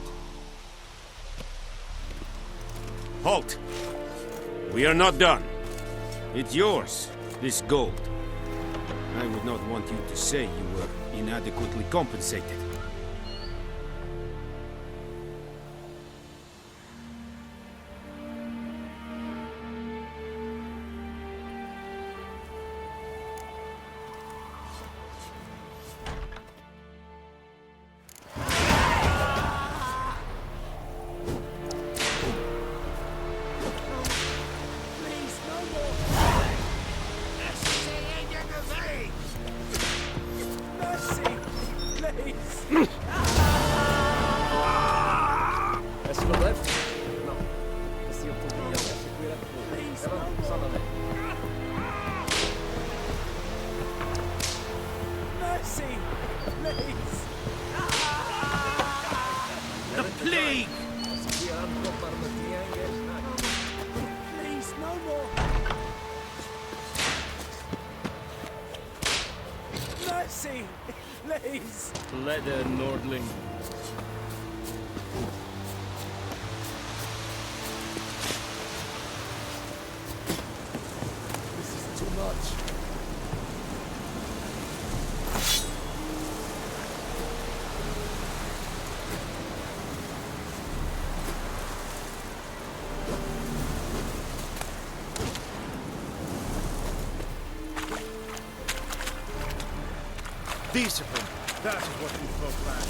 Halt! We are not done. It's yours, this gold. I would not want you to say you were inadequately compensated. Mercy! Please! Mercy! Please! The plague! Please, no more! Mercy! Please! Leather Nordling. This is too much. Discipline. That is what you folk lack.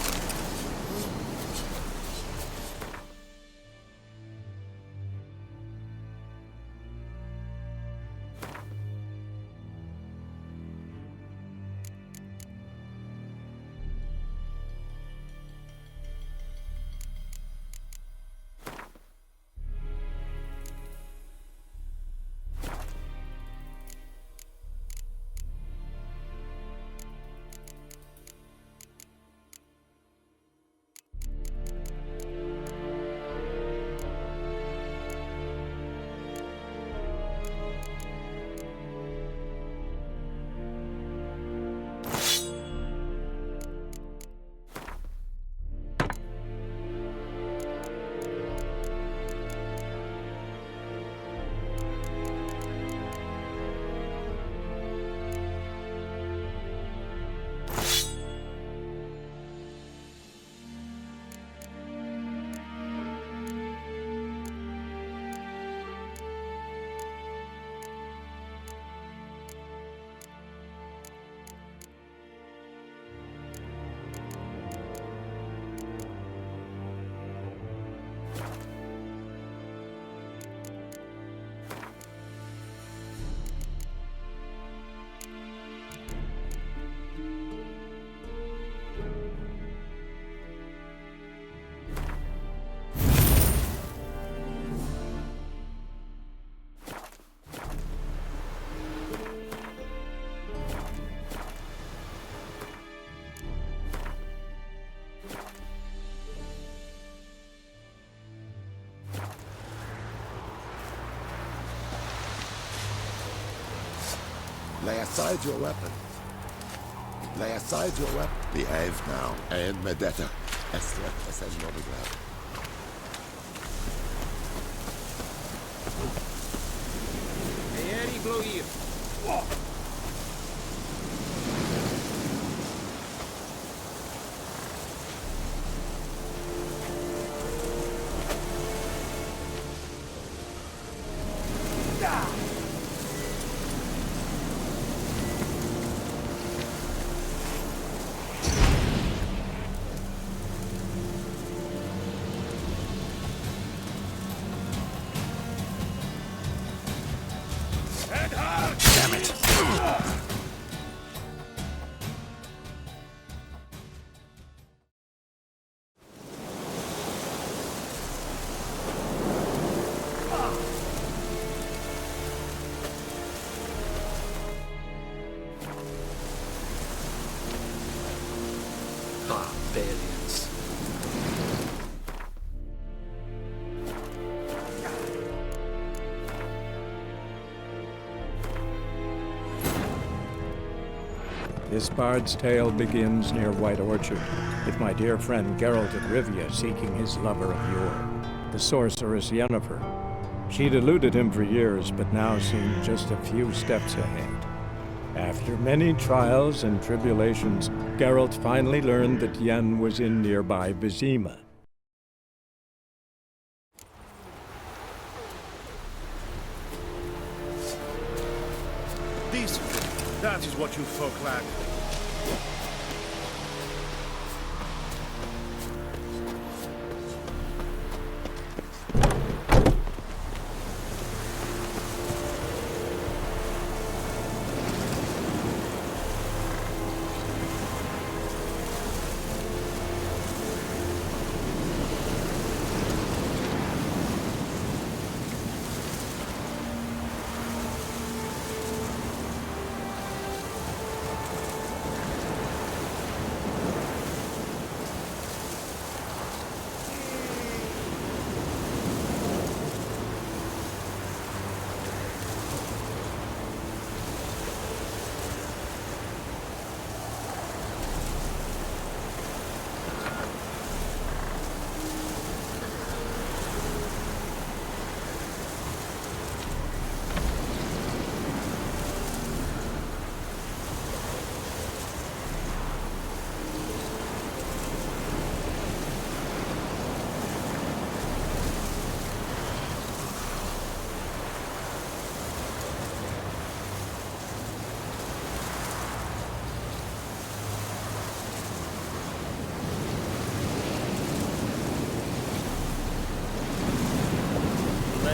Lay aside your weapon. Lay aside your weapon. Behave now. And Medetta. Estret Esen Novigrad. Eri Gloir. Damn it. Barbarians. This bard's tale begins near White Orchard, with my dear friend Geralt of Rivia seeking his lover of yore, the sorceress Yennefer. She'd eluded him for years, but now seemed just a few steps ahead. After many trials and tribulations, Geralt finally learned that Yen was in nearby Vizima. Discipline. That is what you folk lack.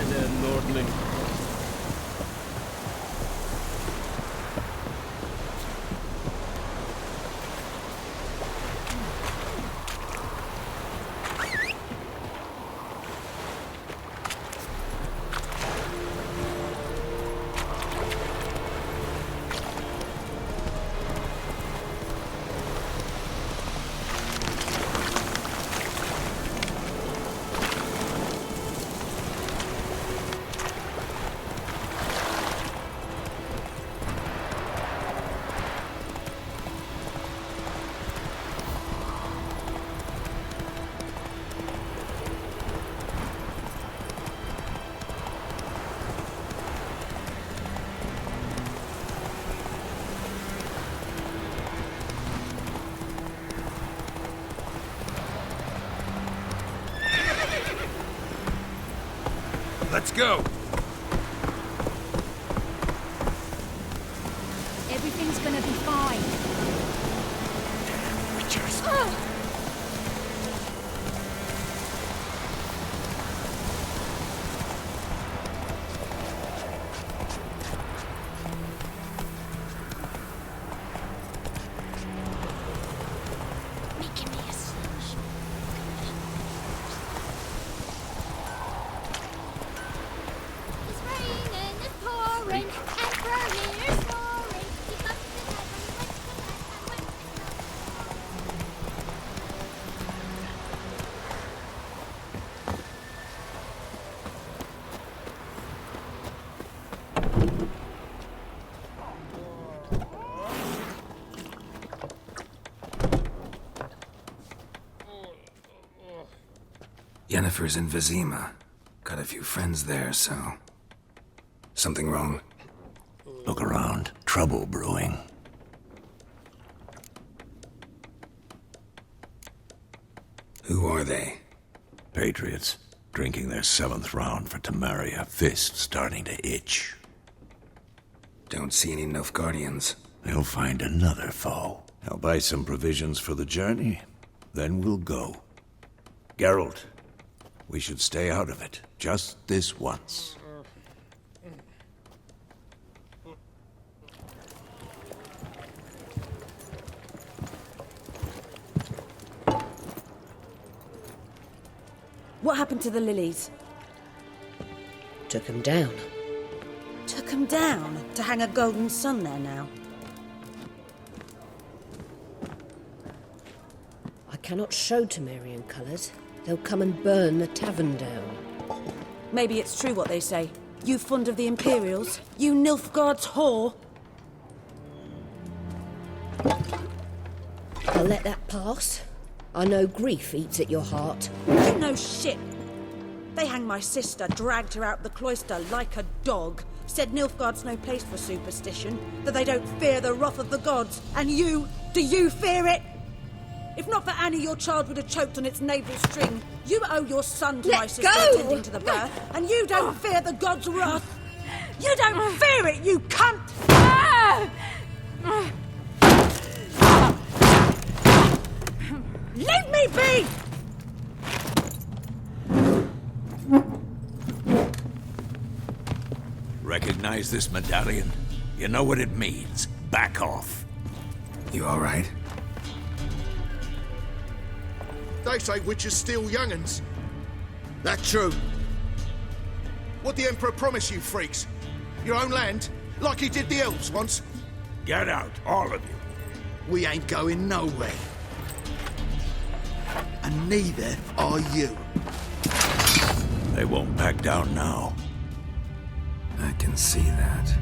Hi there, Lordling. Let's go! Everything's gonna be fine. Witchers! It's raining, it's pouring, and burning, it's roaring. Keep up the heaven, wet, Yennefer's in Vizima. Got a few friends there, so... Something wrong? Look around. Trouble brewing. Who are they? Patriots. Drinking their 7th round for Temeria. Fist starting to itch. Don't see any Nilfgaardians. They'll find another foe. I'll buy some provisions for the journey. Then we'll go. Geralt, we should stay out of it. Just this once. What happened to the lilies? Took him down. Took them down to hang a golden sun there now. I cannot show Temerian colours. They'll come and burn the tavern down. Maybe it's true what they say. You fond of the Imperials? You Nilfgaard's whore? I'll let that pass. I know grief eats at your heart. You know shit. They hanged my sister, dragged her out the cloister like a dog. Said Nilfgaard's no place for superstition, that they don't fear the wrath of the gods. And you, do you fear it? If not for Annie, your child would have choked on its navel string. You owe your son to my sister attending to the birth, and you don't fear the gods' wrath. You don't fear it, you cunt! Leave me be! Recognize this medallion? You know what it means. Back off. You all right? They say witches steal young'uns. That true? What the Emperor promise you, freaks? Your own land? Like he did the elves once? Get out, all of you. We ain't going nowhere. And neither are you. They won't back down now. I can see that.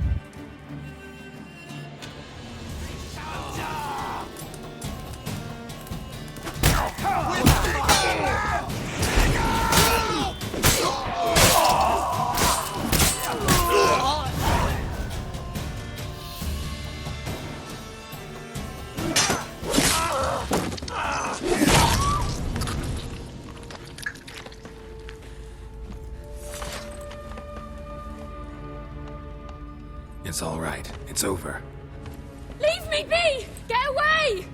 It's all right. It's over. Leave me be! Get away!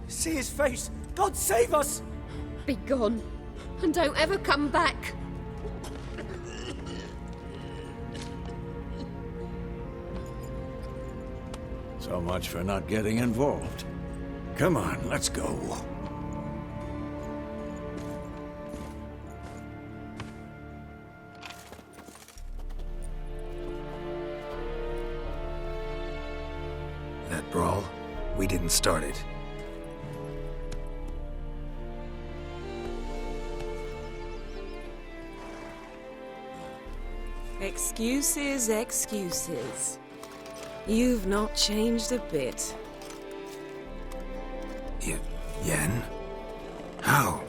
See his face! God save us! Be gone, and don't ever come back. So much for not getting involved. Come on, let's go. That brawl, we didn't start it. Excuses, excuses. You've not changed a bit. Yen? How?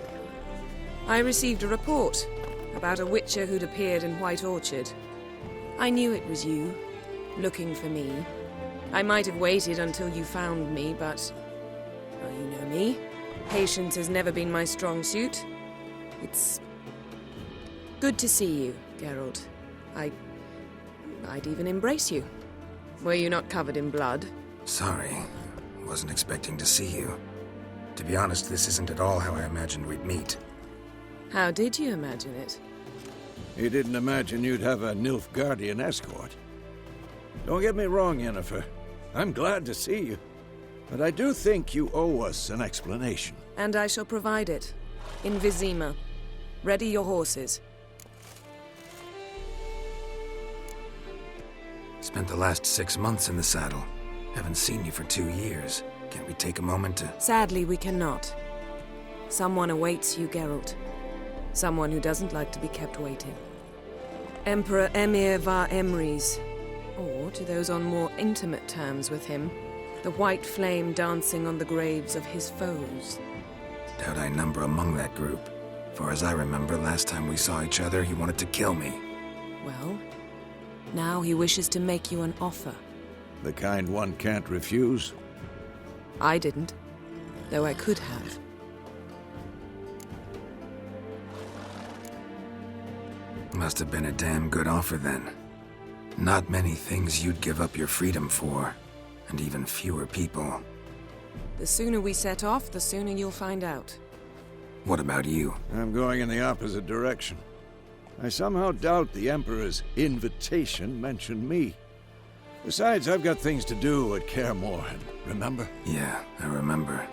I received a report about a witcher who'd appeared in White Orchard. I knew it was you, looking for me. I might have waited until you found me, but... well, you know me. Patience has never been my strong suit. It's... good to see you, Geralt. I'd even embrace you. Were you not covered in blood? Sorry. Wasn't expecting to see you. To be honest, this isn't at all how I imagined we'd meet. How did you imagine it? You didn't imagine you'd have a Nilfgaardian escort. Don't get me wrong, Yennefer. I'm glad to see you. But I do think you owe us an explanation. And I shall provide it. In Vizima. Ready your horses. Spent the last 6 months in the saddle. Haven't seen you for 2 years. Can't we take a moment to... Sadly, we cannot. Someone awaits you, Geralt. Someone who doesn't like to be kept waiting. Emperor Emhyr var Emreis. Or, to those on more intimate terms with him, the white flame dancing on the graves of his foes. Doubt I number among that group. Far as I remember, last time we saw each other, he wanted to kill me. Well, now he wishes to make you an offer. The kind one can't refuse? I didn't, though I could have. Must have been a damn good offer then. Not many things you'd give up your freedom for, and even fewer people. The sooner we set off, the sooner you'll find out. What about you? I'm going in the opposite direction. I somehow doubt the Emperor's invitation mentioned me. Besides, I've got things to do at Kaer Morhen, remember? Yeah, I remember.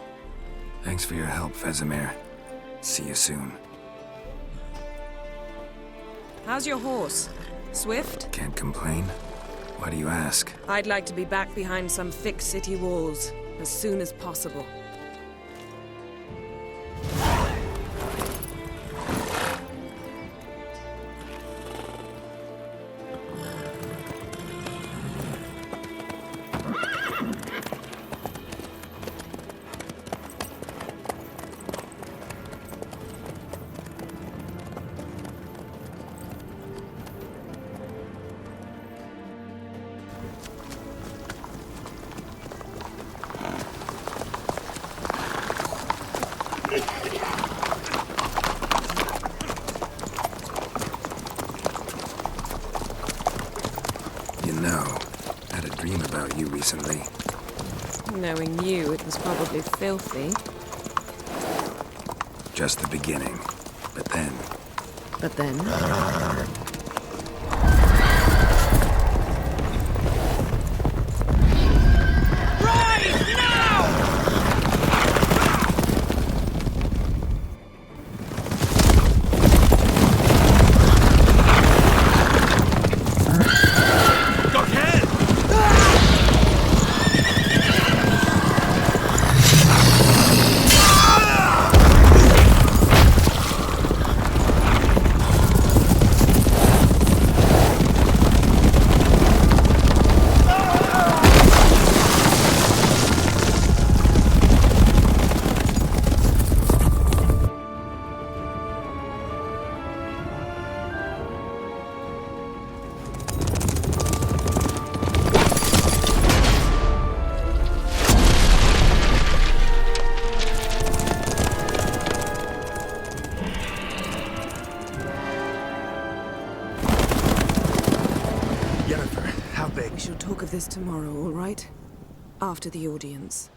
Thanks for your help, Vesemir. See you soon. How's your horse? Swift? Can't complain. Why do you ask? I'd like to be back behind some thick city walls as soon as possible. You know, I had a dream about you recently. Knowing you, it was probably filthy. Just the beginning. But then... But then? We shall talk of this tomorrow, all right? After the audience.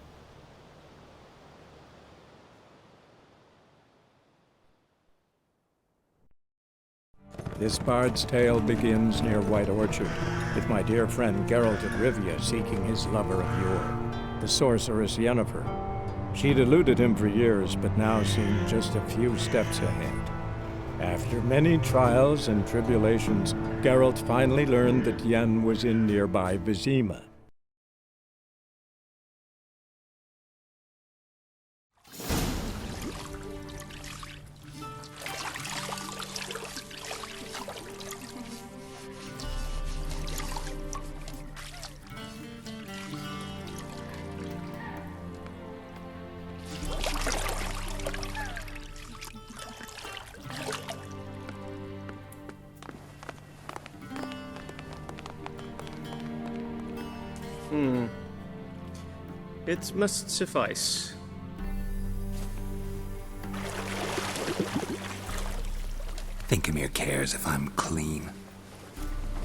This bard's tale begins near White Orchard, with my dear friend Geralt of Rivia seeking his lover of yore, the sorceress Yennefer. She'd eluded him for years, but now seemed just a few steps ahead. After many trials and tribulations, Geralt finally learned that Yen was in nearby Vizima. It must suffice. Thinkamere cares if I'm clean.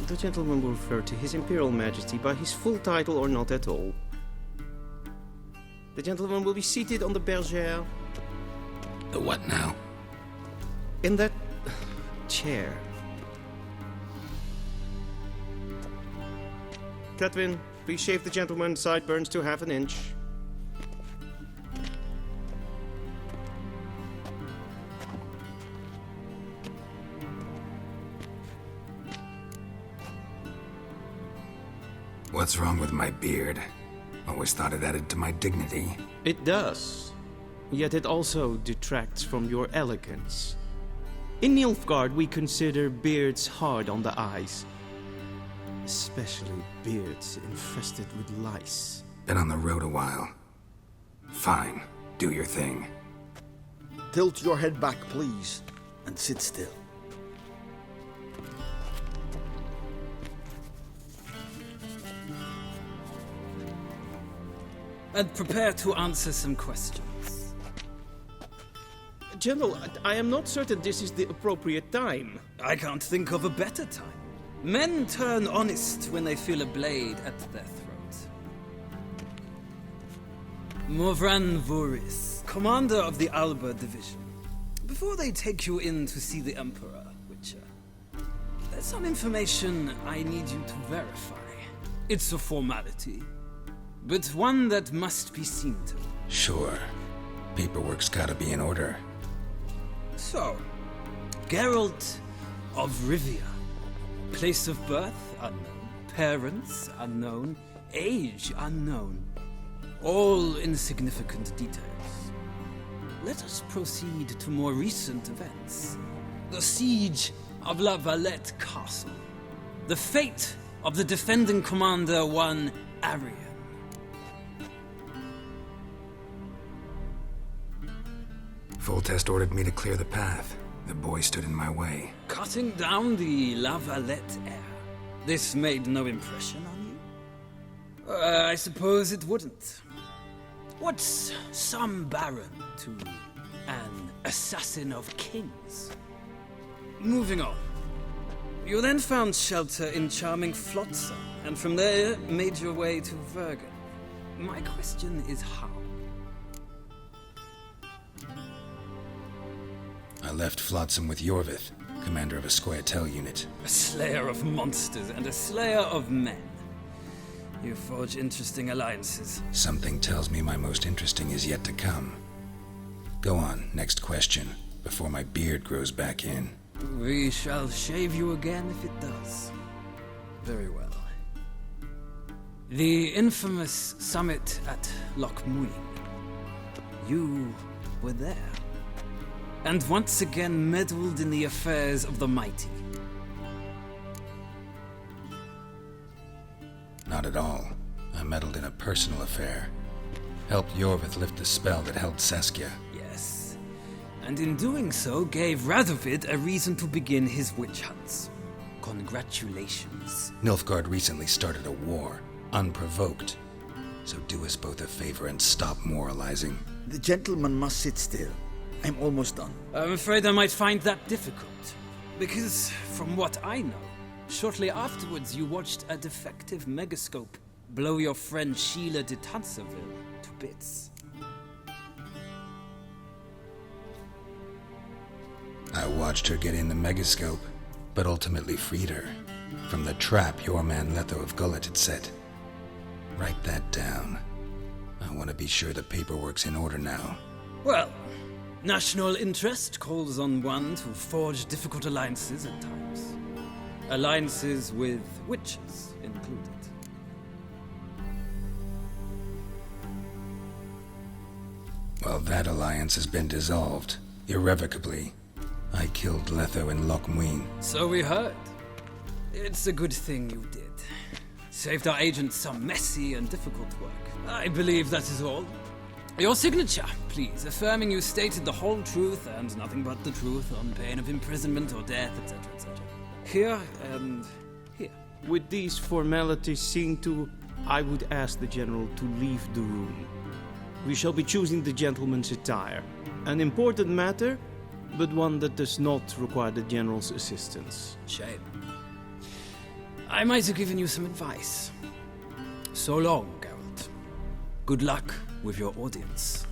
The gentleman will refer to His Imperial Majesty by his full title or not at all. The gentleman will be seated on the bergère. The what now? In that chair. Catwin, please shave the gentleman's sideburns to half an inch. What's wrong with my beard? Always thought it added to my dignity. It does. Yet it also detracts from your elegance. In Nilfgaard, we consider beards hard on the eyes. Especially beards infested with lice. Been on the road a while. Fine. Do your thing. Tilt your head back, please, and sit still. And prepare to answer some questions. General, I am not certain this is the appropriate time. I can't think of a better time. Men turn honest when they feel a blade at their throat. Morvran Voorhis, commander of the Alba Division. Before they take you in to see the Emperor, Witcher, there's some information I need you to verify. It's a formality, but one that must be seen to. Sure. Paperwork's gotta be in order. So, Geralt of Rivia. Place of birth unknown. Parents unknown. Age unknown. All insignificant details. Let us proceed to more recent events. The siege of La Valette Castle. The fate of the defending commander, one Arian. Foltest ordered me to clear the path. The boy stood in my way. Cutting down the La Valette heir. This made no impression on you? I suppose it wouldn't. What's some baron to an assassin of kings? Moving on. You then found shelter in charming Flotsam, and from there made your way to Vergen. My question is how? I left Flotsam with Yorvith, commander of a Scoia'tael unit. A slayer of monsters and a slayer of men. You forge interesting alliances. Something tells me my most interesting is yet to come. Go on, next question, before my beard grows back in. We shall shave you again if it does. Very well. The infamous summit at Loch Muin. You were there. And once again meddled in the affairs of the mighty. Not at all. I meddled in a personal affair. Helped Yorvith lift the spell that held Saskia. Yes. And in doing so, gave Radovid a reason to begin his witch hunts. Congratulations. Nilfgaard recently started a war, unprovoked. So do us both a favor and stop moralizing. The gentleman must sit still. I'm almost done. I'm afraid I might find that difficult. Because, from what I know, shortly afterwards you watched a defective megascope blow your friend Sheila de Tanserville to bits. I watched her get in the megascope. but ultimately freed her from the trap your man Letho of Gullet had set. Write that down. I want to be sure the paperwork's in order now. Well, national interest calls on one to forge difficult alliances at times. Alliances with witches included. Well, that alliance has been dissolved, irrevocably. I killed Letho and Loch Muin. So we heard. It's a good thing you did. Saved our agent some messy and difficult work. I believe that is all. Your signature, please, affirming you stated the whole truth and nothing but the truth on pain of imprisonment or death, etc., etc. Here and here. With these formalities seen to, I would ask the General to leave the room. We shall be choosing the gentleman's attire. An important matter, but one that does not require the General's assistance. Shame. I might have given you some advice. So long, Geralt. Good luck with your audience.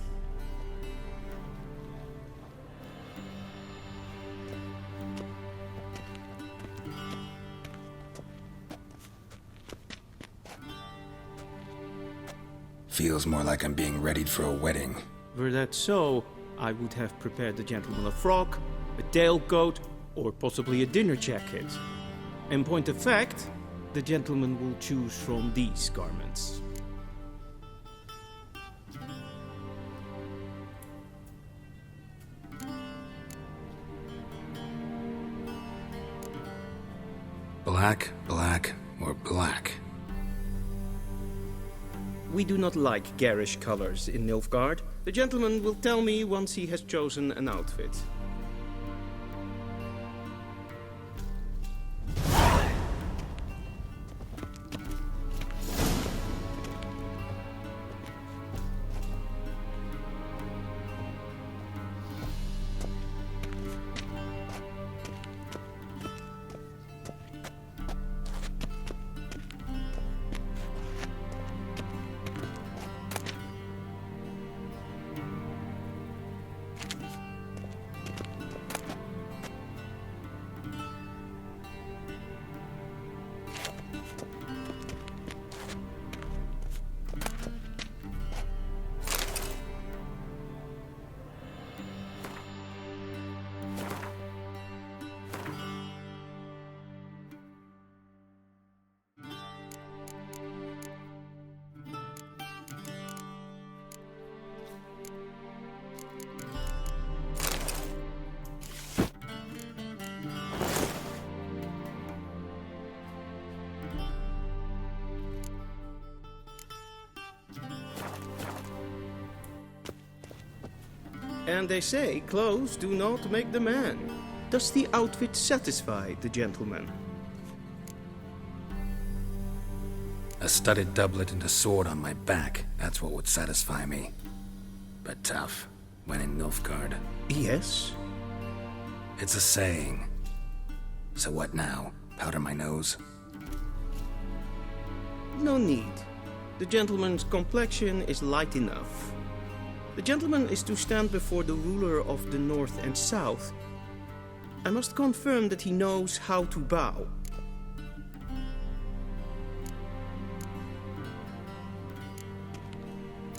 Feels more like I'm being readied for a wedding. Were that so, I would have prepared the gentleman a frock, a tailcoat, or possibly a dinner jacket. In point of fact, the gentleman will choose from these garments. Black, black, or black? We do not like garish colors in Nilfgaard. The gentleman will tell me once he has chosen an outfit. And they say clothes do not make the man. Does the outfit satisfy the gentleman? A studded doublet and a sword on my back, that's what would satisfy me. But tough, when in Nilfgaard. Yes? It's a saying. So what now? Powder my nose? No need. The gentleman's complexion is light enough. The gentleman is to stand before the ruler of the North and South. I must confirm that he knows how to bow.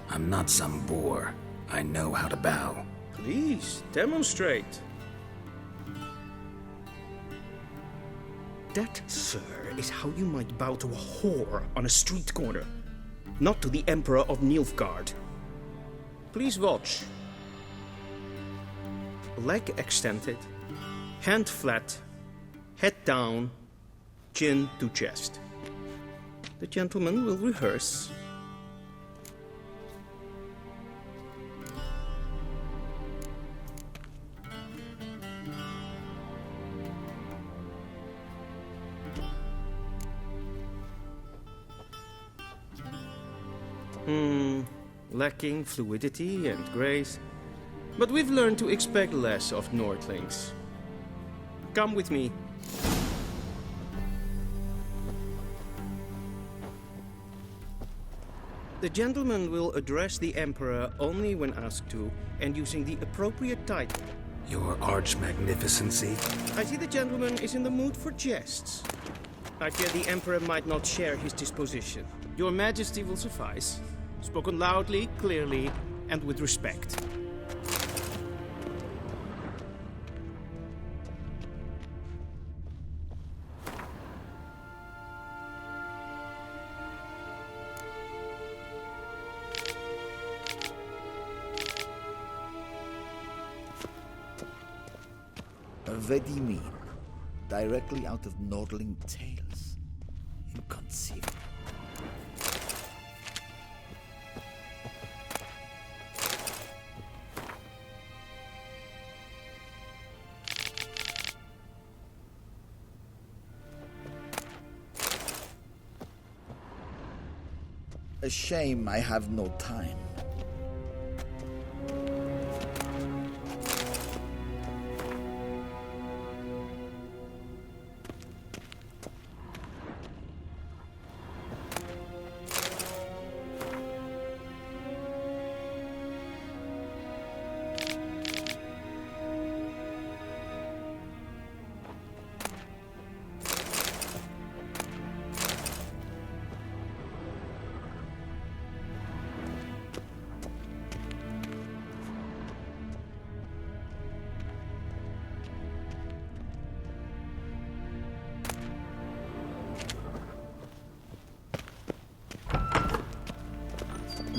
I'm not some boor. I know how to bow. Please, demonstrate. That, sir, is how you might bow to a whore on a street corner, not to the Emperor of Nilfgaard. Please watch. Leg extended, hand flat, head down, chin to chest. The gentleman will rehearse. Lacking fluidity and grace. But we've learned to expect less of Nordlings. Come with me. The gentleman will address the Emperor only when asked to, and using the appropriate title. Your arch-magnificency? I see the gentleman is in the mood for jests. I fear the Emperor might not share his disposition. Your Majesty will suffice. Spoken loudly, clearly, and with respect. Vedimin, directly out of Nordling tales. Inconceivable. A shame I have no time.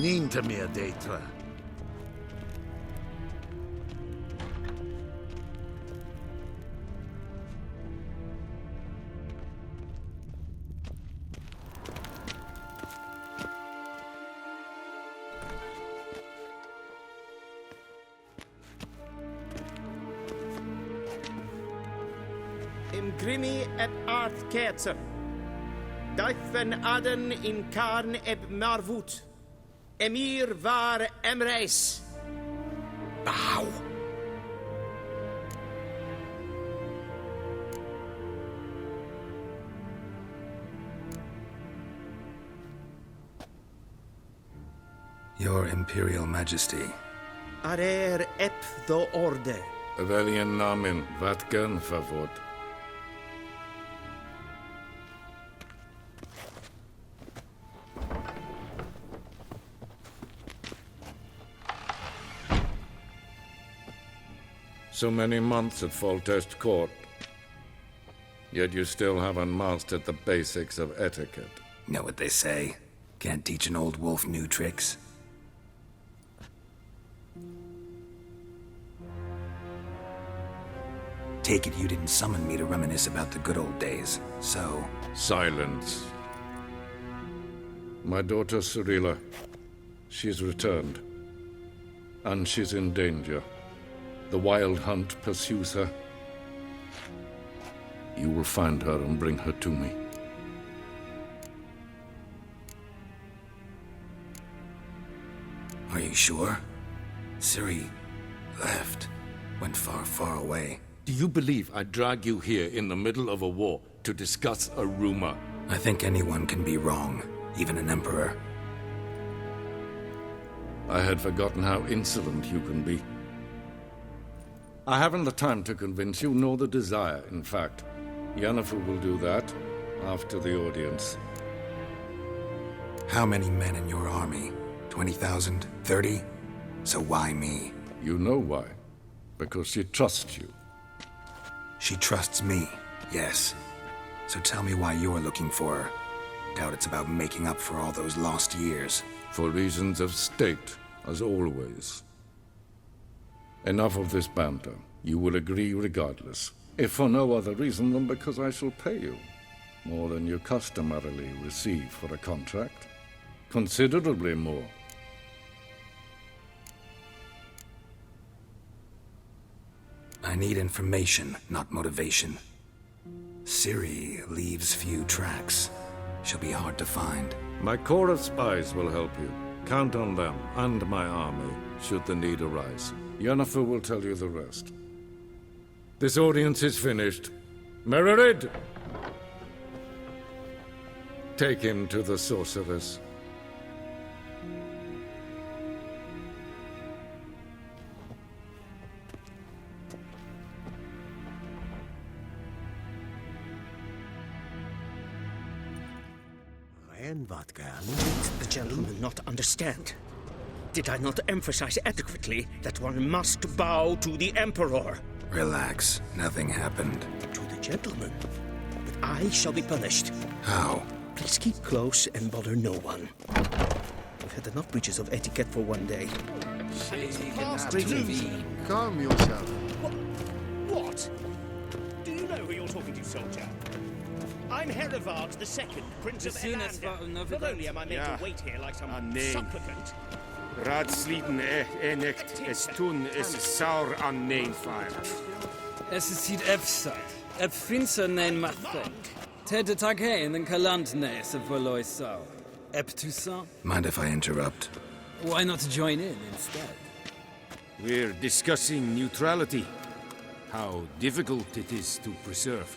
Ninta mir deitra. Im Grimmi et art ketzer. Daifen aden in karn eb marvut. Emir var Emreis. Bow! Your Imperial Majesty. Arer ep do orde. Veljen namen, vatgen favot. So many months at Foltest Court. Yet you still haven't mastered the basics of etiquette. Know what they say? Can't teach an old wolf new tricks. Take it you didn't summon me to reminisce about the good old days, so... Silence. My daughter Cirilla, she's returned. And she's in danger. The Wild Hunt pursues her. You will find her and bring her to me. Are you sure? Ciri left. Went far, far away. Do you believe I'd drag you here in the middle of a war to discuss a rumor? I think anyone can be wrong, even an emperor. I had forgotten how insolent you can be. I haven't the time to convince you, nor the desire, in fact. Yennefer will do that after the audience. How many men in your army? 20,000? 30? So why me? You know why. Because she trusts you. She trusts me, yes. So tell me why you're looking for her. Doubt it's about making up for all those lost years. For reasons of state, as always. Enough of this banter. You will agree regardless. If for no other reason than because I shall pay you. More than you customarily receive for a contract. Considerably more. I need information, not motivation. Ciri leaves few tracks. She'll be hard to find. My corps of spies will help you. Count on them, and my army, should the need arise. Yennefer will tell you the rest. This audience is finished. Mererid! Take him to the sorceress. The gentleman not understand. Did I not emphasize adequately that one must bow to the Emperor? Relax. Nothing happened. To the gentleman. But I shall be punished. How? Please keep close and bother no one. We've had enough breaches of etiquette for one day. Calm yourself. What? Do you know who you're talking to, soldier? I'm Herivard II, Prince of Elander. Not only am I made to wait here like some supplicant. Raadsliden enecht es tun es saur an neenfire. Es is hid efside. Ep finser nein mathek. Tete tag hein en kalant nes of Valois sau. Ep Toussaint? Mind if I interrupt? Why not join in instead? We're discussing neutrality. How difficult it is to preserve.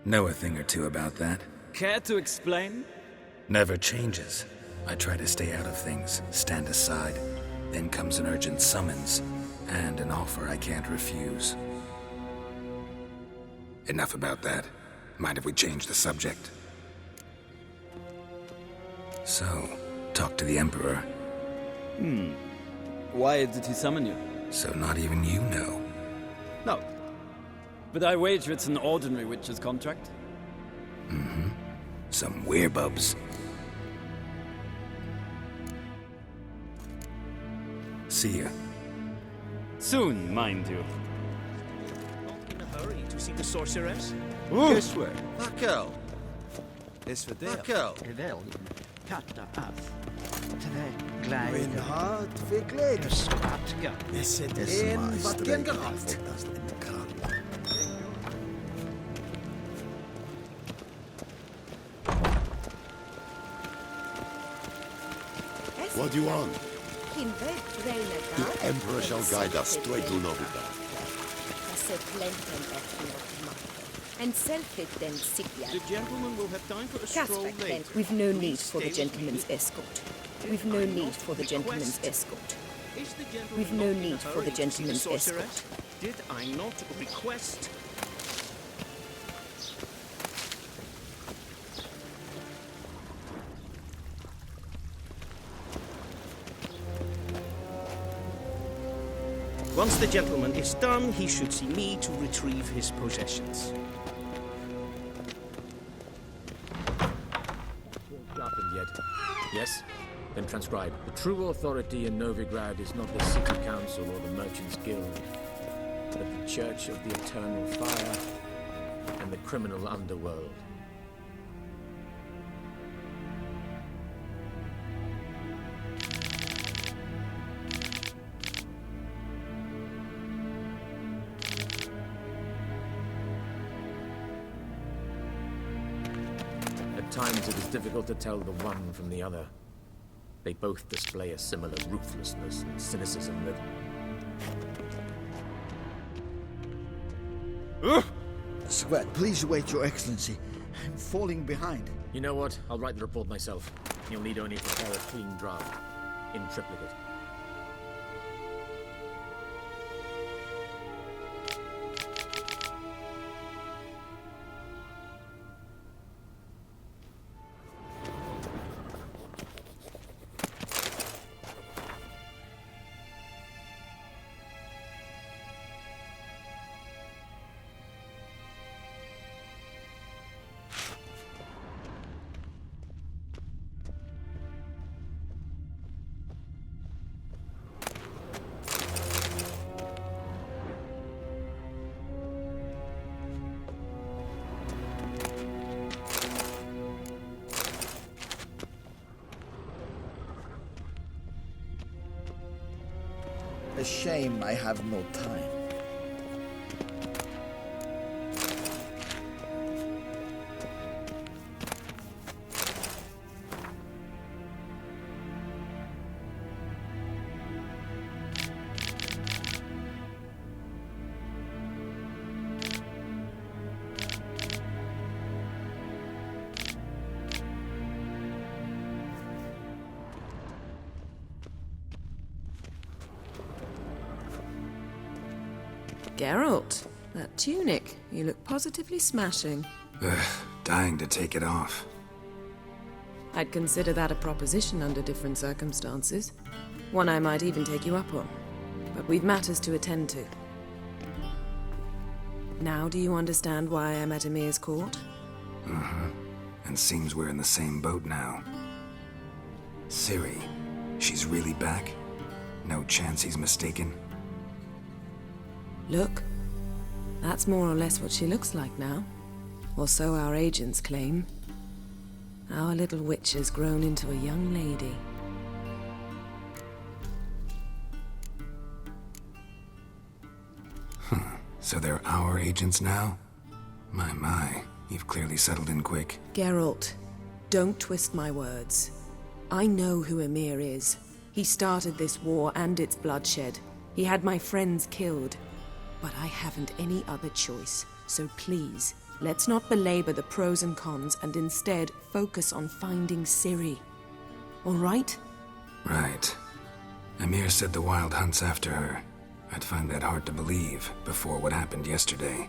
Know a thing or two about that? Care to explain? Never changes. I try to stay out of things, stand aside. Then comes an urgent summons, and an offer I can't refuse. Enough about that. Mind if we change the subject? So, talk to the Emperor. Why did he summon you? So not even you know. No. But I wager it's an ordinary witcher's contract. Mm-hmm. Some werebubs. See ya. Soon, mind you. In a hurry to see the sorceress? Guess where? Raquel. Is for det. Raquel. Revel. Katta af. Tre gleide. Min hart vi gläder. Skatka. Es en vad gen gehabt. What do you want? The Emperor shall guide us straight to Novigrad. The gentleman will have time for a stroll later. We've no need for the gentleman's escort. We've no need for the gentleman's escort. We've no need for the gentleman's escort. Did I not request? Once the gentleman is done, he should see me to retrieve his possessions. Happened yet? Yes? Then transcribe. The true authority in Novigrad is not the City Council or the Merchants Guild, but the Church of the Eternal Fire and the criminal underworld. At times it is difficult to tell the one from the other. They both display a similar ruthlessness and cynicism that... Sweat, please wait, Your Excellency. I'm falling behind. You know what? I'll write the report myself. You'll need only prepare a clean draft. In triplicate. A shame I have no time. Geralt, That tunic, you look positively smashing. Ugh, dying to take it off. I'd consider that a proposition under different circumstances. One I might even take you up on. But we've matters to attend to. Now do you understand why I'm at Emir's court? Uh-huh. And seems we're in the same boat now. Ciri, she's really back? No chance he's mistaken? Look, that's more or less what she looks like now. Or so our agents claim. Our little witch has grown into a young lady. So they're our agents now? My, you've clearly settled in quick. Geralt, don't twist my words. I know who Emir is. He started this war and its bloodshed. He had my friends killed. But I haven't any other choice. So please, let's not belabor the pros and cons and instead focus on finding Ciri. All right? Right. Emir said the Wild Hunt's after her. I'd find that hard to believe before what happened yesterday.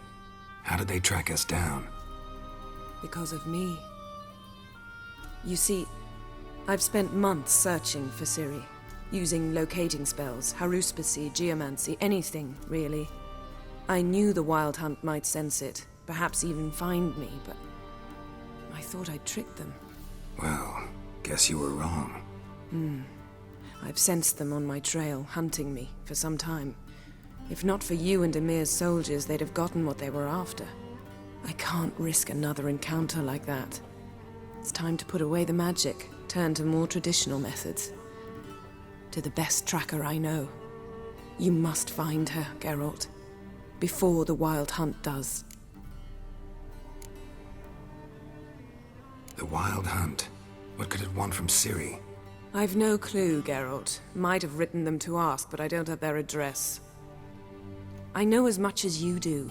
How did they track us down? Because of me. You see, I've spent months searching for Ciri, using locating spells, haruspicy, geomancy, anything, really. I knew the Wild Hunt might sense it, perhaps even find me, but I thought I'd tricked them. Well, guess you were wrong. I've sensed them on my trail, hunting me, for some time. If not for you and Emir's soldiers, they'd have gotten what they were after. I can't risk another encounter like that. It's time to put away the magic, turn to more traditional methods. To the best tracker I know. You must find her, Geralt. Before the Wild Hunt does. The Wild Hunt? What could it want from Ciri? I've no clue, Geralt. Might have written them to ask, but I don't have their address. I know as much as you do.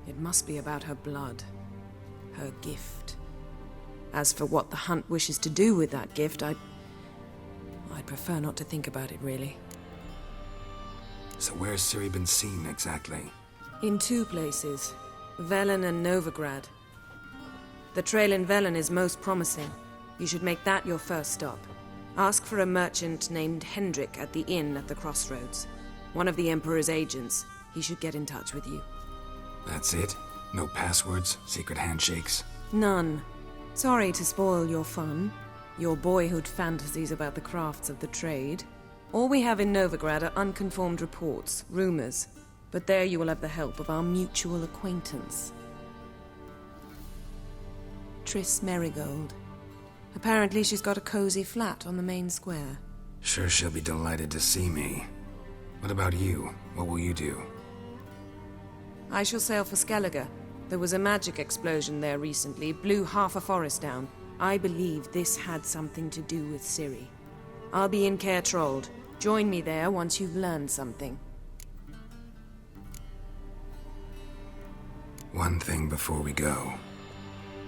It must be about her blood. Her gift. As for what the Hunt wishes to do with that gift, I'd prefer not to think about it, really. So where's Ciri been seen, exactly? In two places. Velen and Novigrad. The trail in Velen is most promising. You should make that your first stop. Ask for a merchant named Hendrik at the inn at the crossroads. One of the Emperor's agents. He should get in touch with you. That's it? No passwords? Secret handshakes? None. Sorry to spoil your fun. Your boyhood fantasies about the crafts of the trade. All we have in Novigrad are unconfirmed reports, rumors. But there you will have the help of our mutual acquaintance. Triss Merigold. Apparently she's got a cozy flat on the main square. Sure she'll be delighted to see me. What about you? What will you do? I shall sail for Skellige. There was a magic explosion there recently, blew half a forest down. I believe this had something to do with Ciri. I'll be in Caer Trold. Join me there once you've learned something. One thing before we go.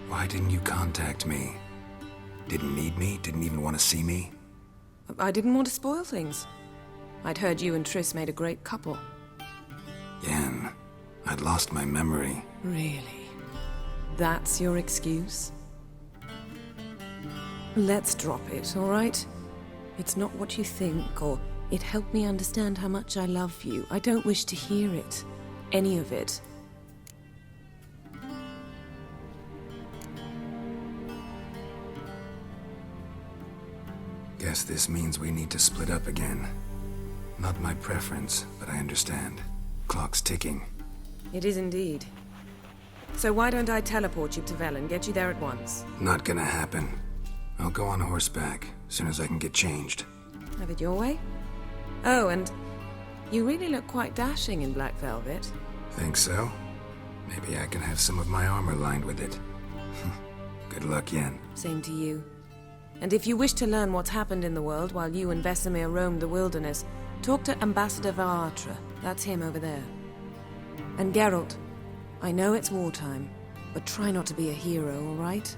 Why didn't you contact me? Didn't need me? Didn't even want to see me? I didn't want to spoil things. I'd heard you and Triss made a great couple. Yen, I'd lost my memory. Really? That's your excuse? Let's drop it, all right? It's not what you think, or it helped me understand how much I love you. I don't wish to hear it. Any of it. Guess this means we need to split up again. Not my preference, but I understand. Clock's ticking. It is indeed. So why don't I teleport you to Velen, get you there at once? Not gonna happen. I'll go on horseback, as soon as I can get changed. Have it your way? Oh, and you really look quite dashing in black velvet. Think so? Maybe I can have some of my armor lined with it. Good luck, Yen. Same to you. And if you wish to learn what's happened in the world while you and Vesemir roamed the wilderness, talk to Ambassador Varatra. That's him over there. And Geralt, I know it's wartime, but try not to be a hero, all right?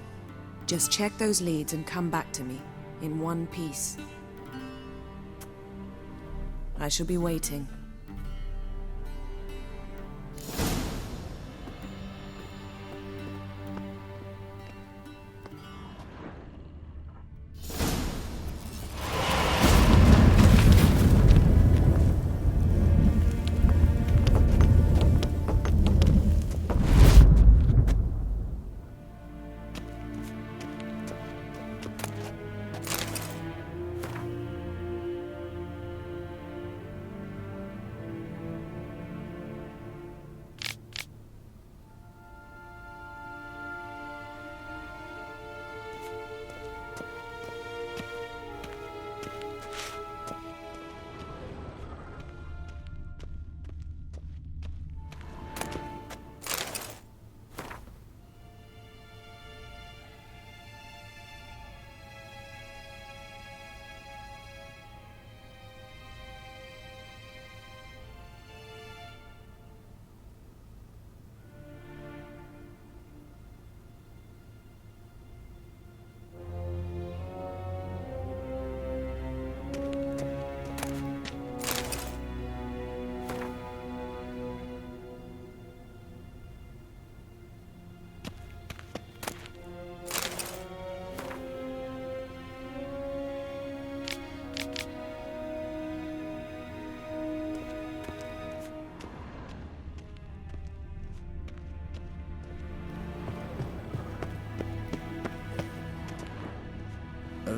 Just check those leads and come back to me, in one piece. I shall be waiting.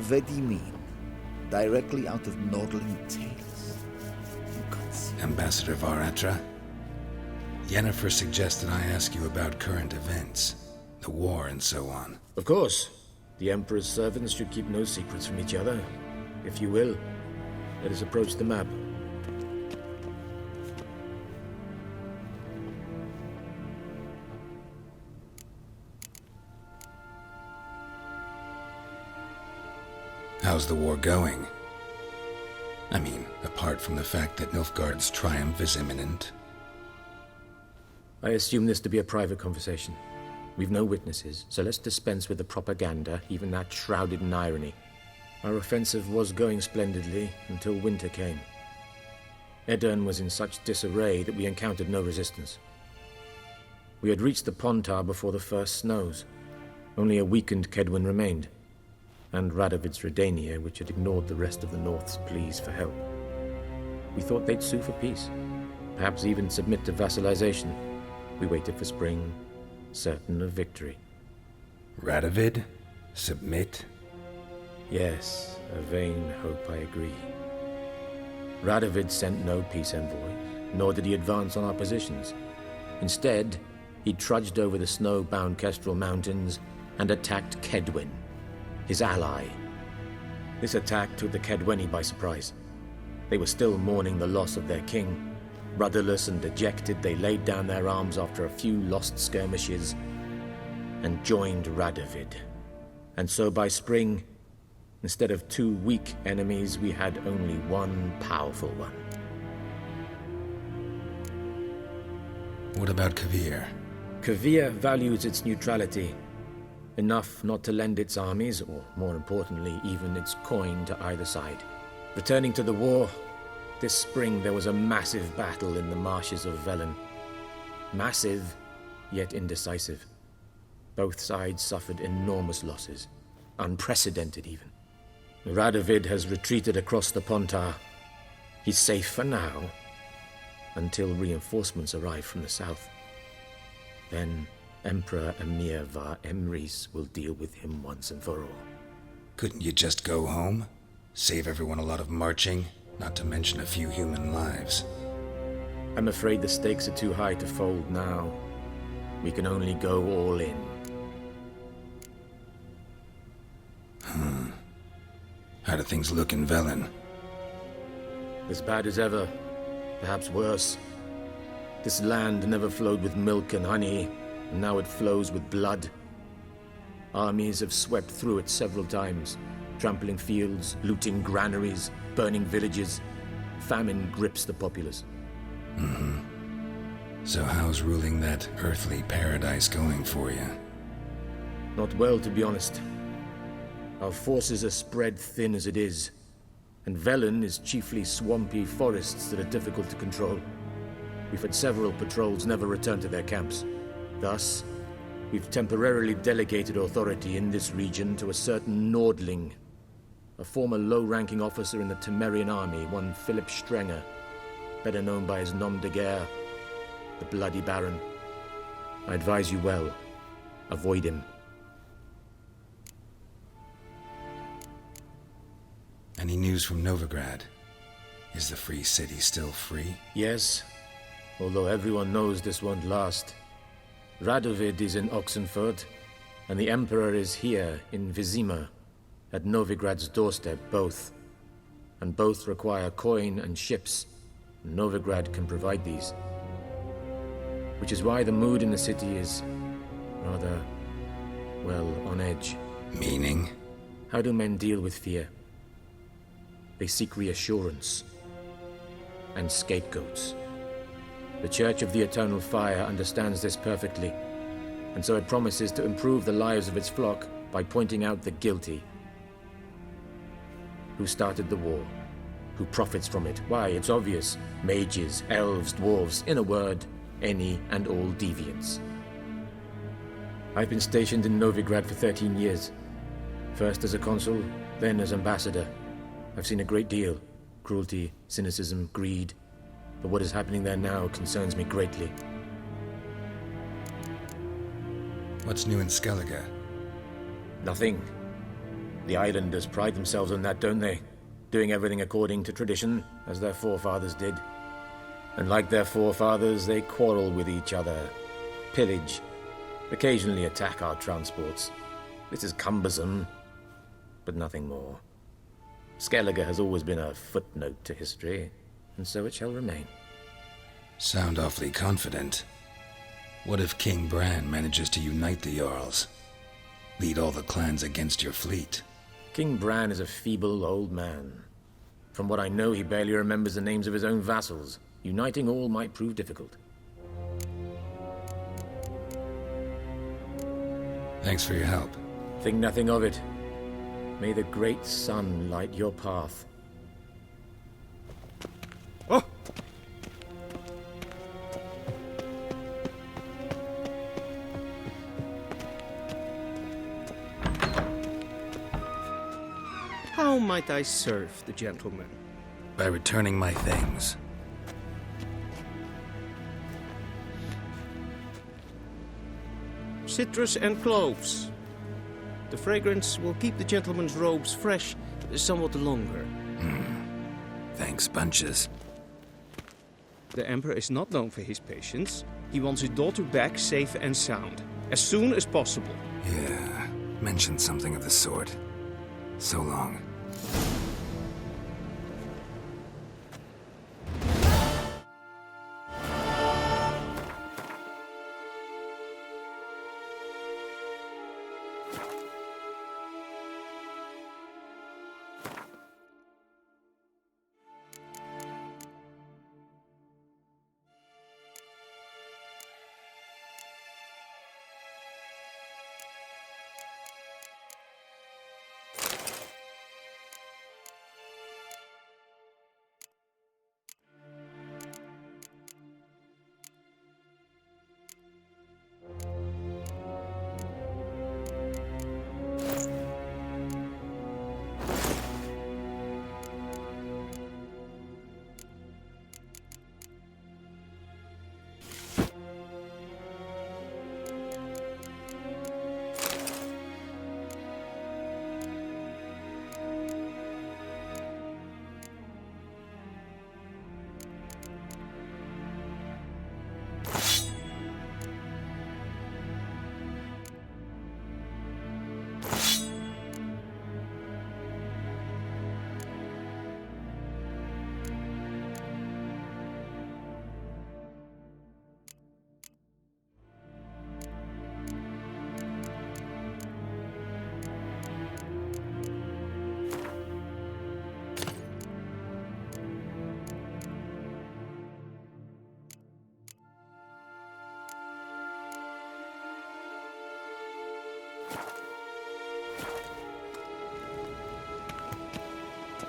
Vedimir, directly out of Nordling Tales. Ambassador Varatra? Yennefer suggested I ask you about current events, the war and so on. Of course. The Emperor's servants should keep no secrets from each other. If you will, let us approach the map. How's the war going? I mean, apart from the fact that Nilfgaard's triumph is imminent. I assume this to be a private conversation. We've no witnesses, so let's dispense with the propaganda, even that shrouded in irony. Our offensive was going splendidly until winter came. Edirn was in such disarray that we encountered no resistance. We had reached the Pontar before the first snows. Only a weakened Kedwen remained, and Radovid's Redania, which had ignored the rest of the North's pleas for help. We thought they'd sue for peace, perhaps even submit to vassalization. We waited for spring, certain of victory. Radovid? Submit? Yes, a vain hope, I agree. Radovid sent no peace envoys, nor did he advance on our positions. Instead, he trudged over the snow-bound Kestrel Mountains and attacked Kedwen, his ally. This attack took the Kedweni by surprise. They were still mourning the loss of their king. Rudderless and dejected, they laid down their arms after a few lost skirmishes and joined Radovid. And so by spring, instead of 2 weak enemies, we had only one powerful one. What about Kovir? Kovir values its neutrality, enough not to lend its armies, or more importantly, even its coin to either side. Returning to the war, this spring there was a massive battle in the marshes of Velen. Massive, yet indecisive. Both sides suffered enormous losses, unprecedented even. Radovid has retreated across the Pontar. He's safe for now, until reinforcements arrive from the south. Then Emperor Emir var Emrys will deal with him once and for all. Couldn't you just go home? Save everyone a lot of marching, not to mention a few human lives. I'm afraid the stakes are too high to fold now. We can only go all in. How do things look in Velen? As bad as ever, perhaps worse. This land never flowed with milk and honey, and now it flows with blood. Armies have swept through it several times, trampling fields, looting granaries, burning villages. Famine grips the populace. So how's ruling that earthly paradise going for you? Not well, to be honest. Our forces are spread thin as it is, and Velen is chiefly swampy forests that are difficult to control. We've had several patrols never return to their camps. Thus, we've temporarily delegated authority in this region to a certain Nordling, a former low-ranking officer in the Temerian army, one Philip Strenger, better known by his nom de guerre, the Bloody Baron. I advise you well. Avoid him. Any news from Novigrad? Is the free city still free? Yes, although everyone knows this won't last. Radovid is in Oxenfurt, and the Emperor is here in Vizima, at Novigrad's doorstep, both. And both require coin and ships. Novigrad can provide these. Which is why the mood in the city is rather, well, on edge. Meaning? How do men deal with fear? They seek reassurance and scapegoats. The Church of the Eternal Fire understands this perfectly, and so it promises to improve the lives of its flock by pointing out the guilty. Who started the war? Who profits from it? Why, it's obvious. Mages, elves, dwarves, in a word, any and all deviants. I've been stationed in Novigrad for 13 years. First as a consul, then as ambassador. I've seen a great deal. Cruelty, cynicism, greed. But what is happening there now concerns me greatly. What's new in Skellige? Nothing. The islanders pride themselves on that, don't they? Doing everything according to tradition, as their forefathers did. And like their forefathers, they quarrel with each other, pillage, occasionally attack our transports. This is cumbersome, but nothing more. Skellige has always been a footnote to history, and so it shall remain. Sound awfully confident. What if King Bran manages to unite the Jarls? Lead all the clans against your fleet? King Bran is a feeble old man. From what I know, he barely remembers the names of his own vassals. Uniting all might prove difficult. Thanks for your help. Think nothing of it. May the great sun light your path. Oh! How might I serve the gentleman? By returning my things. Citrus and cloves. The fragrance will keep the gentleman's robes fresh somewhat longer. Thanks, bunches. The Emperor is not known for his patience. He wants his daughter back safe and sound, as soon as possible. Yeah, mentioned something of the sort. So long.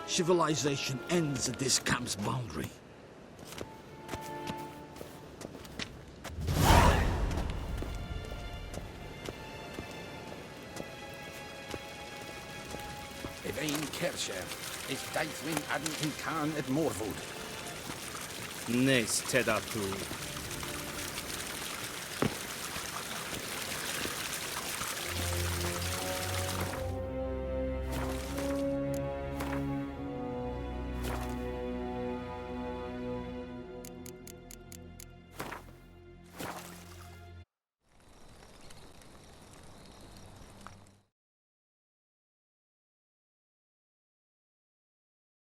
Civilization ends at this camp's boundary. Evain Kersher is Deithwin Addington Khan at Morwood. Nes Tedatu.